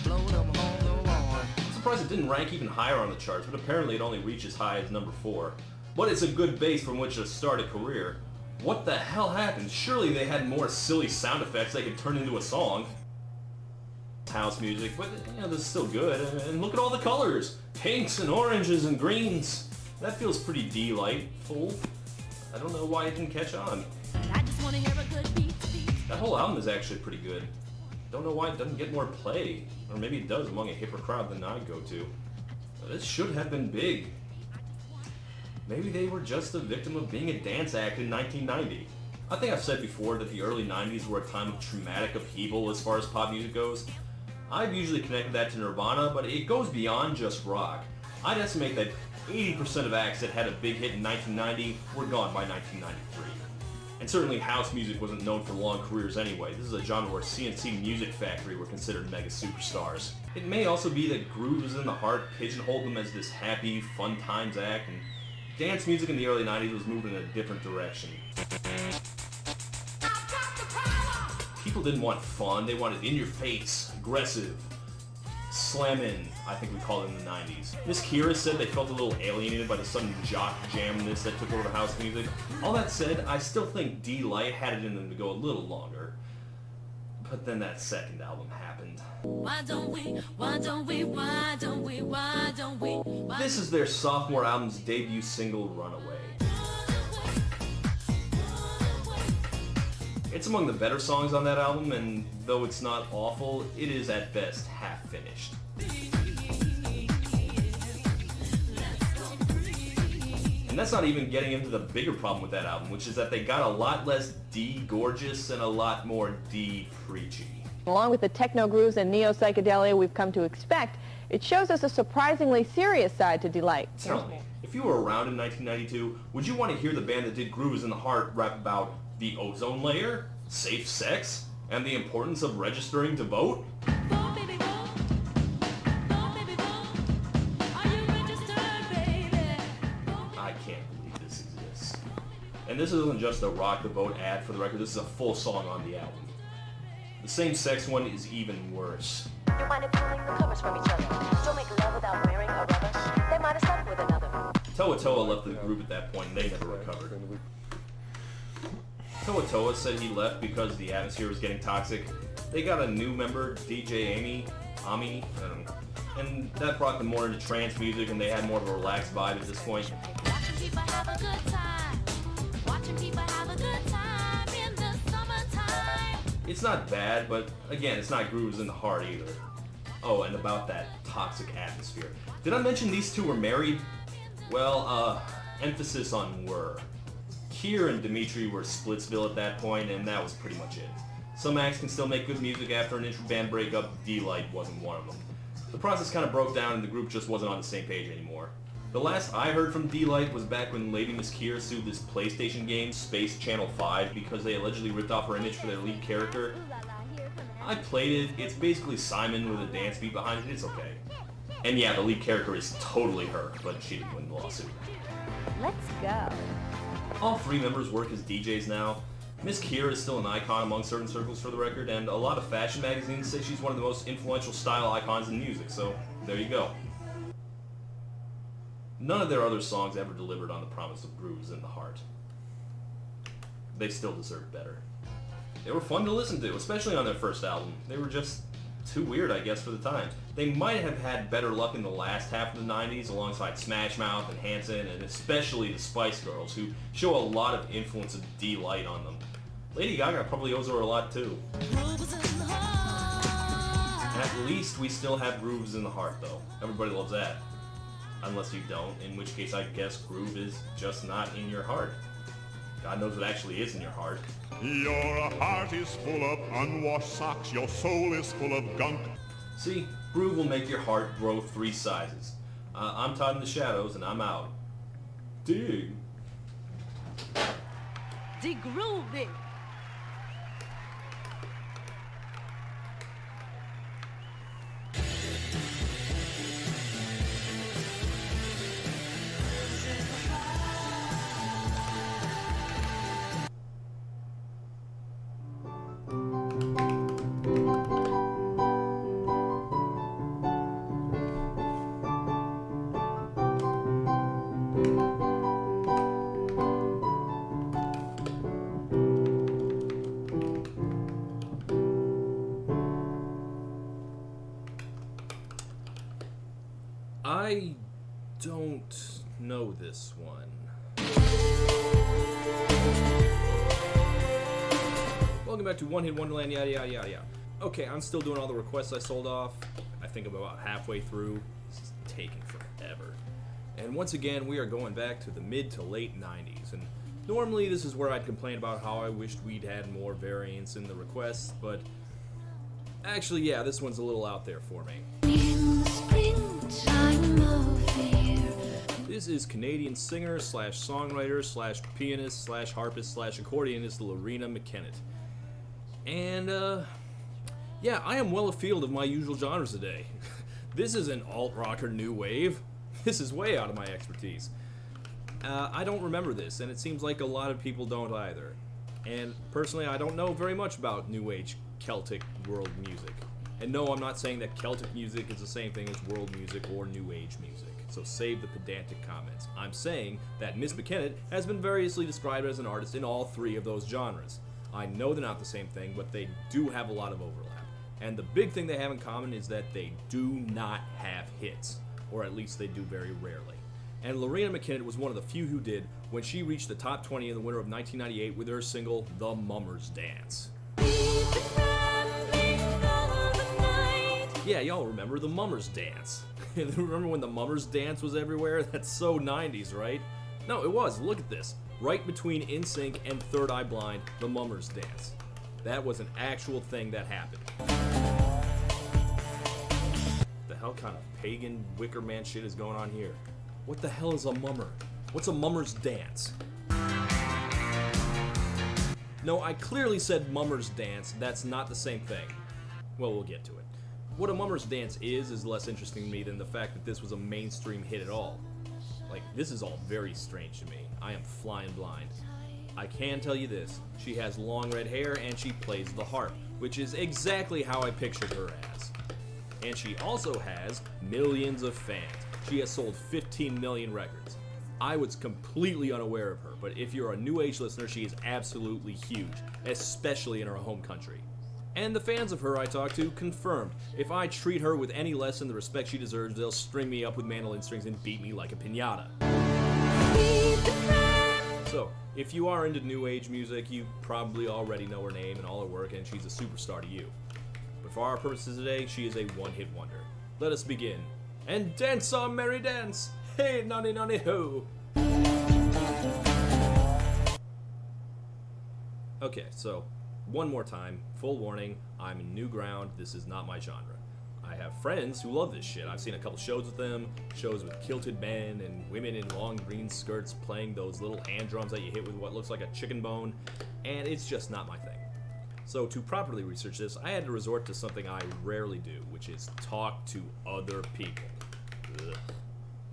I'm surprised it didn't rank even higher on the charts, but apparently it only reached as high as number 4. But it's a good base from which to start a career. What the hell happened? Surely they had more silly sound effects they could turn into a song. House music, but this is still good. And look at all the colors. Pinks and oranges and greens. That feels pretty delightful. I don't know why it didn't catch on. I just want to hear a good beat. That whole album is actually pretty good. Don't know why it doesn't get more play. Or maybe it does among a hipper crowd than I go to. This should have been big. Maybe they were just a victim of being a dance act in 1990. I think I've said before that the early 90s were a time of traumatic upheaval as far as pop music goes. I've usually connected that to Nirvana, but it goes beyond just rock. I'd estimate that 80% of acts that had a big hit in 1990 were gone by 1993. And certainly house music wasn't known for long careers anyway. This is a genre where CNC Music Factory were considered mega superstars. It may also be that Grooves in the Heart pigeonholed them as this happy, fun times act, and dance music in the early 90s was moving in a different direction. People didn't want fun, they wanted in-your-face, aggressive, slammin', I think we called it in the 90s. Miss Kira said they felt a little alienated by the sudden jock jamness that took over house music. All that said, I still think D-Light had it in them to go a little longer. But then that second album happened. Why don't we? This is their sophomore album's debut single, Runaway. It's among the better songs on that album, and though it's not awful, it is at best half-finished. And that's not even getting into the bigger problem with that album, which is that they got a lot less D-gorgeous and a lot more D-preachy. Along with the techno grooves and neo-psychedelia we've come to expect, it shows us a surprisingly serious side to D-Light. Tell me, if you were around in 1992, would you want to hear the band that did Grooves in the Heart rap about the ozone layer, safe sex, and the importance of registering to vote? I can't believe this exists. And this isn't just a Rock the Vote ad for the record, this is a full song on the album. The same-sex one is even worse. You mind if pulling the covers from each other? Don't make love without wearing a rubber. They might have slept with another. Toa Toa left the group at that point and they never recovered. Toa Toa said he left because the atmosphere was getting toxic. They got a new member, DJ Ami, I don't know. And that brought them more into trance music and they had more of a relaxed vibe at this point. Watching people have a good time. Watching people have a good time in the summertime. It's not bad, but again, it's not Grooves in the Heart either. Oh, and about that toxic atmosphere. Did I mention these two were married? Well, emphasis on were. Keir and Dimitri were Splitsville at that point, and that was pretty much it. Some acts can still make good music after an intra-band breakup. D-Light wasn't one of them. The process kind of broke down and the group just wasn't on the same page anymore. The last I heard from D-Light was back when Lady Miss Keir sued this PlayStation game, Space Channel 5, because they allegedly ripped off her image for their lead character. I played it. It's basically Simon with a dance beat behind it. It's okay. And yeah, the lead character is totally her, but she didn't win the lawsuit. Let's go. All three members work as DJs now. Miss Keir is still an icon among certain circles for the record, and a lot of fashion magazines say she's one of the most influential style icons in music, so there you go. None of their other songs ever delivered on the promise of Grooves in the Heart. They still deserve better. They were fun to listen to, especially on their first album. They were just too weird, I guess, for the time. They might have had better luck in the last half of the 90s alongside Smash Mouth and Hanson, and especially the Spice Girls, who show a lot of influence of D-Light on them. Lady Gaga probably owes her a lot too. At least we still have Grooves in the Heart, though. Everybody loves that. Unless you don't, in which case I guess Groove is just not in your heart. God knows what actually is in your heart. Your heart is full of unwashed socks, your soul is full of gunk. See, Groove will make your heart grow 3 sizes. I'm Todd in the Shadows, and I'm out. Dig. Dig groovy. I don't know this one. Welcome back to One Hit Wonderland, yada yada yada yada. Okay, I'm still doing all the requests I sold off. I think I'm about halfway through. This is taking forever. And once again, we are going back to the mid to late 90s. And Normally, this is where I'd complain about how I wished we'd had more variance in the requests, but actually, yeah, this one's a little out there for me. This is Canadian singer slash songwriter slash pianist slash harpist slash accordionist Lorena McKennitt. And, yeah, I am well afield of my usual genres today. This isn't alt-rock or new wave. This is way out of my expertise. I don't remember this, and it seems like a lot of people don't either. And personally, I don't know very much about New Age Celtic world music. And no, I'm not saying that Celtic music is the same thing as world music or New Age music, so save the pedantic comments. I'm saying that Miss McKennitt has been variously described as an artist in all three of those genres. I know they're not the same thing, but they do have a lot of overlap. And the big thing they have in common is that they do not have hits, or at least they do very rarely. And Lorena McKennitt was one of the few who did when she reached the top 20 in the winter of 1998 with her single, The Mummers Dance. Yeah, y'all remember The Mummers Dance. Remember when The Mummers Dance was everywhere? That's so 90s, right? No, it was. Look at this. Right between NSYNC and Third Eye Blind, The Mummers Dance. That was an actual thing that happened. The hell kind of pagan Wicker Man shit is going on here? What the hell is a mummer? What's a mummer's dance? No, I clearly said mummer's dance. That's not the same thing. Well, we'll get to it. What a mummer's dance is less interesting to me than the fact that this was a mainstream hit at all. Like, this is all very strange to me. I am flying blind. I can tell you this, she has long red hair and she plays the harp, which is exactly how I pictured her as. And she also has millions of fans. She has sold 15 million records. I was completely unaware of her, but if you're a New Age listener, she is absolutely huge, especially in her home country. And the fans of her I talked to confirmed, if I treat her with any less than the respect she deserves, they'll string me up with mandolin strings and beat me like a piñata. So, if you are into New Age music, you probably already know her name and all her work, and she's a superstar to you. But for our purposes today, she is a one-hit wonder. Let us begin. And dance our merry dance! Hey, nonny nonny ho! Okay, so, one more time, full warning, I'm in new ground, this is not my genre. I have friends who love this shit. I've seen a couple shows with them, shows with kilted men and women in long green skirts playing those little hand drums that you hit with what looks like a chicken bone, and it's just not my thing. So to properly research this, I had to resort to something I rarely do, which is talk to other people. Ugh.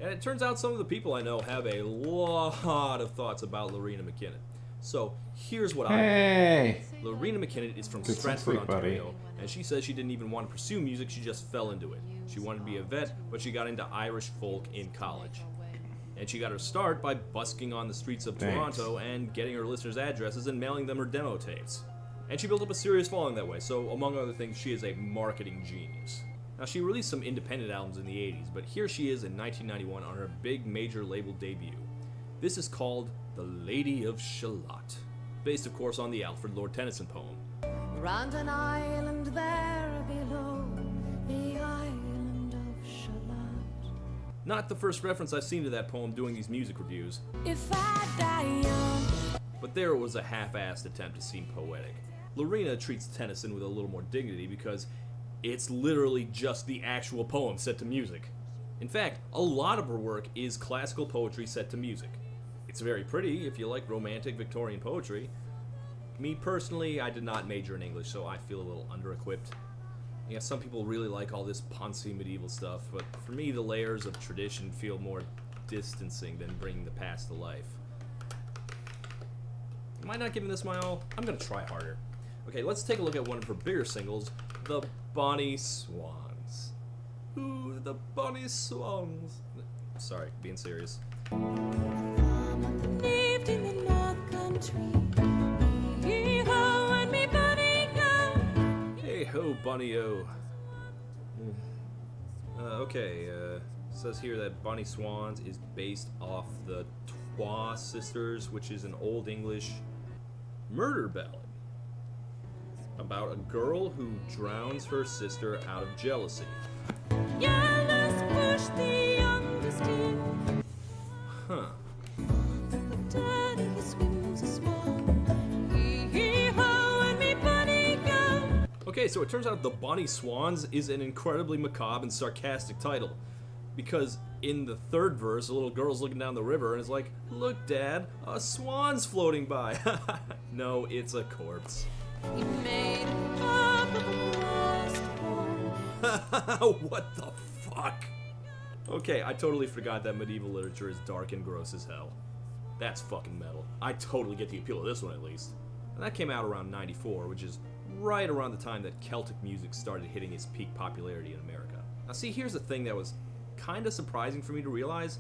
And it turns out some of the people I know have a lot of thoughts about Lorena McKennitt. So here's what I know. Lorena McKennitt is from Stratford, Ontario, and she says she didn't even want to pursue music, she just fell into it. She wanted to be a vet, but she got into Irish folk in college. And she got her start by busking on the streets of Toronto and getting her listeners' addresses and mailing them her demo tapes. And she built up a serious following that way, so among other things, she is a marketing genius. Now, she released some independent albums in the 80s, but here she is in 1991 on her big major label debut. This is called The Lady of Shalott, based, of course, on the Alfred Lord Tennyson poem. Round an island there below, the island of Shalott. Not the first reference I've seen to that poem doing these music reviews. If I die young. But there was a half-assed attempt to seem poetic. Lorena treats Tennyson with a little more dignity because it's literally just the actual poem set to music. In fact, a lot of her work is classical poetry set to music. It's very pretty if you like romantic Victorian poetry. Me personally, I did not major in English, so I feel a little under-equipped. Yeah, some people really like all this poncy medieval stuff, but for me the layers of tradition feel more distancing than bringing the past to life. Am I not giving this my all? I'm gonna try harder. Okay, let's take a look at one of her bigger singles, The Bonnie Swans. Ooh, the Bonnie Swans. Sorry, being serious. Lived in the North Country. Hee-ho and me bunny go. Hey-ho, bunny-o. Okay, says here that Bonnie Swans is based off the Twa Sisters, which is an Old English murder ballad about a girl who drowns her sister out of jealousy. Yeah, let's push the youngest in. Huh. The dirty swim Okay, so it turns out The Bonnie Swans is an incredibly macabre and sarcastic title. Because in the third verse, a little girl's looking down the river and is like, "Look, Dad, a swan's floating by." No, it's a corpse. What the fuck? Okay, I totally forgot that medieval literature is dark and gross as hell. That's fucking metal. I totally get the appeal of this one, at least. And that came out around 94, which is right around the time that Celtic music started hitting its peak popularity in America. Now see, here's the thing that was kinda surprising for me to realize.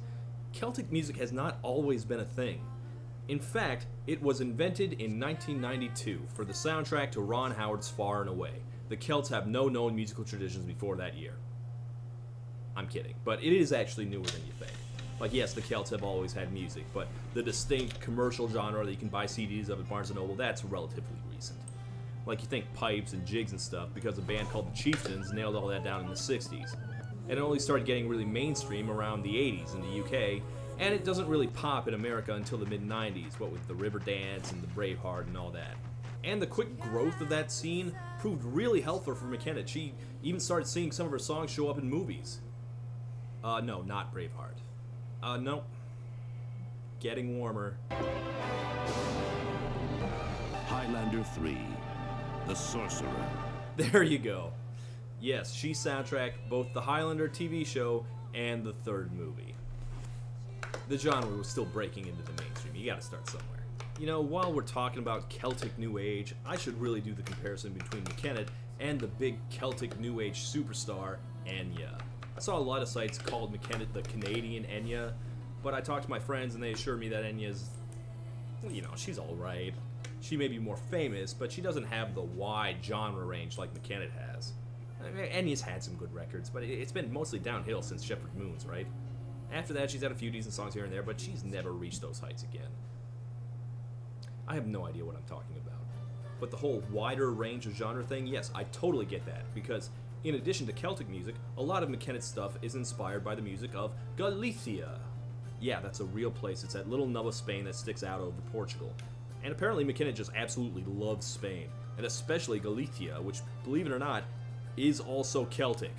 Celtic music has not always been a thing. In fact, it was invented in 1992 for the soundtrack to Ron Howard's Far and Away. The Celts have no known musical traditions before that year. I'm kidding, but it is actually newer than you think. Like, yes, the Celts have always had music, but the distinct commercial genre that you can buy CDs of at Barnes & Noble, that's relatively recent. Like, you think pipes and jigs and stuff because a band called the Chieftains nailed all that down in the 60s. And it only started getting really mainstream around the 80s in the UK, and it doesn't really pop in America until the mid-90s, what with the Riverdance and the Braveheart and all that. And the quick growth of that scene proved really helpful for McKenna. She even started seeing some of her songs show up in movies. No, not Braveheart. No. Getting Warmer. Highlander 3, The Sorcerer. There you go. Yes, she soundtracked both the Highlander TV show and the third movie. The genre was still breaking into the mainstream. You gotta start somewhere. You know, while we're talking about Celtic New Age, I should really do the comparison between McKenna and the big Celtic New Age superstar, Enya. I saw a lot of sites called McKenna the Canadian Enya, but I talked to my friends and they assured me that Enya's, you know, she's alright. She may be more famous, but she doesn't have the wide genre range like McKenna has. I mean, Enya's had some good records, but it's been mostly downhill since Shepherd Moons, right? After that, she's had a few decent songs here and there, but she's never reached those heights again. I have no idea what I'm talking about. But the whole wider range of genre thing, yes, I totally get that, because in addition to Celtic music, a lot of McKenna's stuff is inspired by the music of Galicia. Yeah, that's a real place. It's that little nub of Spain that sticks out over Portugal. And apparently McKenna just absolutely loves Spain, and especially Galicia, which, believe it or not, is also Celtic.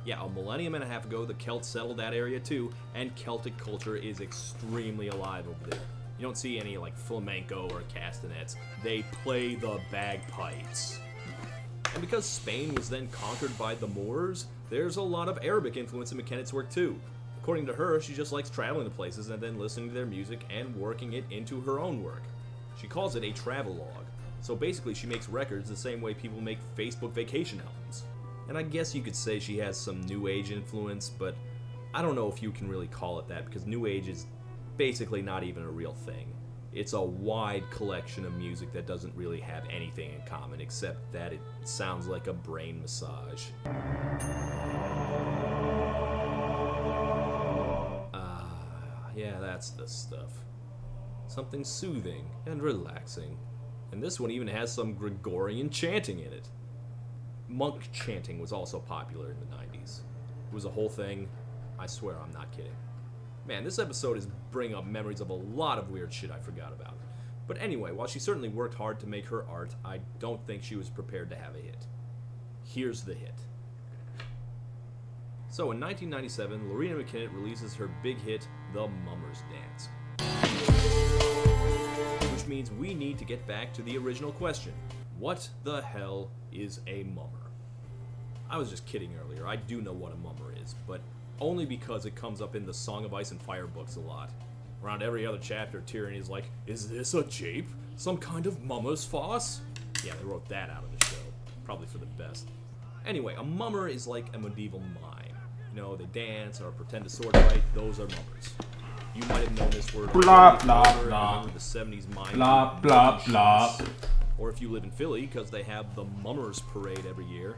Yeah, a millennium and a half ago, the Celts settled that area too, and Celtic culture is extremely alive over there. You don't see any, like, flamenco or castanets. They play the bagpipes. And because Spain was then conquered by the Moors, there's a lot of Arabic influence in McKenna's work too. According to her, she just likes traveling to places and then listening to their music and working it into her own work. She calls it a travelogue. So basically she makes records the same way people make Facebook vacation albums. And I guess you could say she has some New Age influence, but I don't know if you can really call it that because New Age is basically not even a real thing. It's a wide collection of music that doesn't really have anything in common except that it sounds like a brain massage. Yeah, that's the stuff. Something soothing and relaxing. And this one even has some Gregorian chanting in it. Monk chanting was also popular in the 90s. It was a whole thing. I swear I'm not kidding. Man, this episode is bringing up memories of a lot of weird shit I forgot about. But anyway, while she certainly worked hard to make her art, I don't think she was prepared to have a hit. Here's the hit. So in 1997, Loreena McKennitt releases her big hit, The Mummers Dance. Which means we need to get back to the original question. What the hell is a mummer? I was just kidding earlier, I do know what a mummer is, but only because it comes up in the Song of Ice and Fire books a lot. Around every other chapter, Tyrion is like, is this a jape? Some kind of mummer's farce? Yeah, they wrote that out of the show. Probably for the best. Anyway, a mummer is like a medieval mime. You know, they dance or pretend to sword fight. Those are mummers. You might have known this word. Blah, blah, blah. The 70s mime. Blah, blah, blah. Or if you live in Philly, because they have the Mummers Parade every year.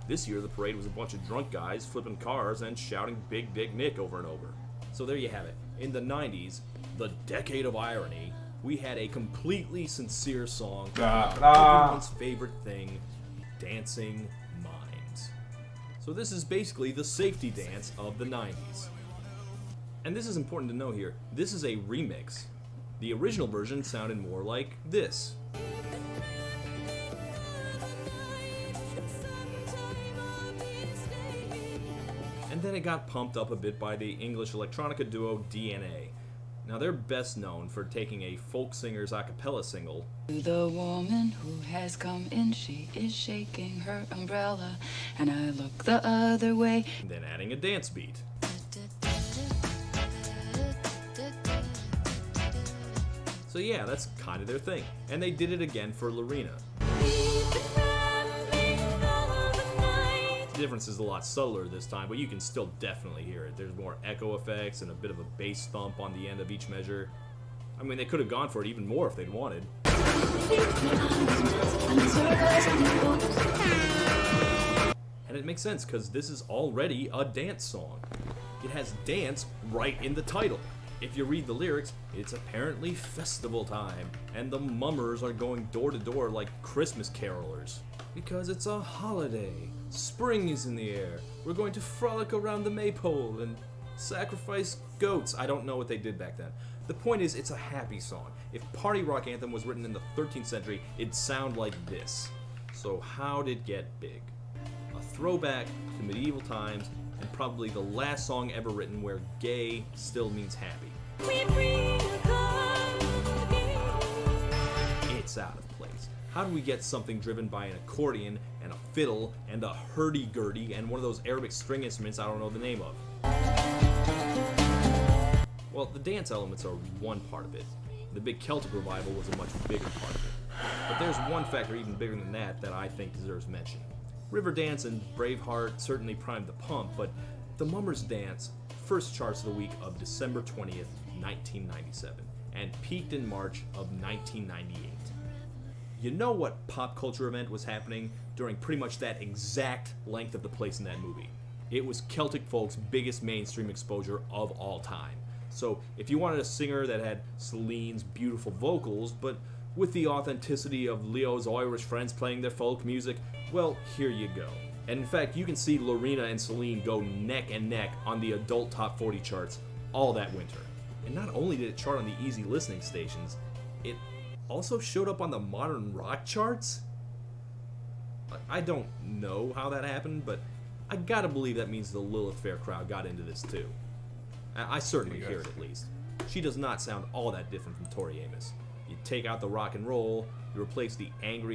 This year, the parade was a bunch of drunk guys flipping cars and shouting Big Big Nick over and over. So there you have it. In the 90s, the decade of irony, we had a completely sincere song about everyone's favorite thing, dancing mimes. So this is basically the safety dance of the 90s. And this is important to know here. This is a remix. The original version sounded more like this. then it got pumped up a bit by the English electronica duo DNA. Now they're best known for taking a folk singer's a cappella single, The woman who has come in, she is shaking her umbrella, and I look the other way. and then adding a dance beat. So yeah, that's kind of their thing. And they did it again for Lorena. The difference is a lot subtler this time, but you can still definitely hear it. There's more echo effects and a bit of a bass thump on the end of each measure. I mean, they could have gone for it even more if they'd wanted. And it makes sense, because this is already a dance song. It has dance right in the title. If you read the lyrics, it's apparently festival time, and the mummers are going door to door like Christmas carolers. Because it's a holiday. Spring is in the air. We're going to frolic around the maypole and sacrifice goats. I don't know what they did back then. The point is, it's a happy song. If Party Rock Anthem was written in the 13th century, it'd sound like this. So how did it get big? A throwback to medieval times, and probably the last song ever written where gay still means happy. It's out of place. How do we get something driven by an accordion and a fiddle and a hurdy-gurdy and one of those Arabic string instruments I don't know the name of? Well, the dance elements are one part of it. The big Celtic revival was a much bigger part of it. But there's one factor even bigger than that I think deserves mention. Riverdance and Braveheart certainly primed the pump, but the Mummers Dance first charts the week of December 20th, 1997, and peaked in March of 1998. You know what pop culture event was happening during pretty much that exact length of the place in that movie? It was Celtic folk's biggest mainstream exposure of all time. So if you wanted a singer that had Celine's beautiful vocals, but with the authenticity of Leo's Irish friends playing their folk music, well, here you go. And in fact, you can see Lorena and Celine go neck and neck on the adult top 40 charts all that winter. And not only did it chart on the easy listening stations, it also showed up on the modern rock charts? I don't know how that happened, but I gotta believe that means the Lilith Fair crowd got into this too. I certainly hear it at least. She does not sound all that different from Tori Amos. You take out the rock and roll, you replace the angry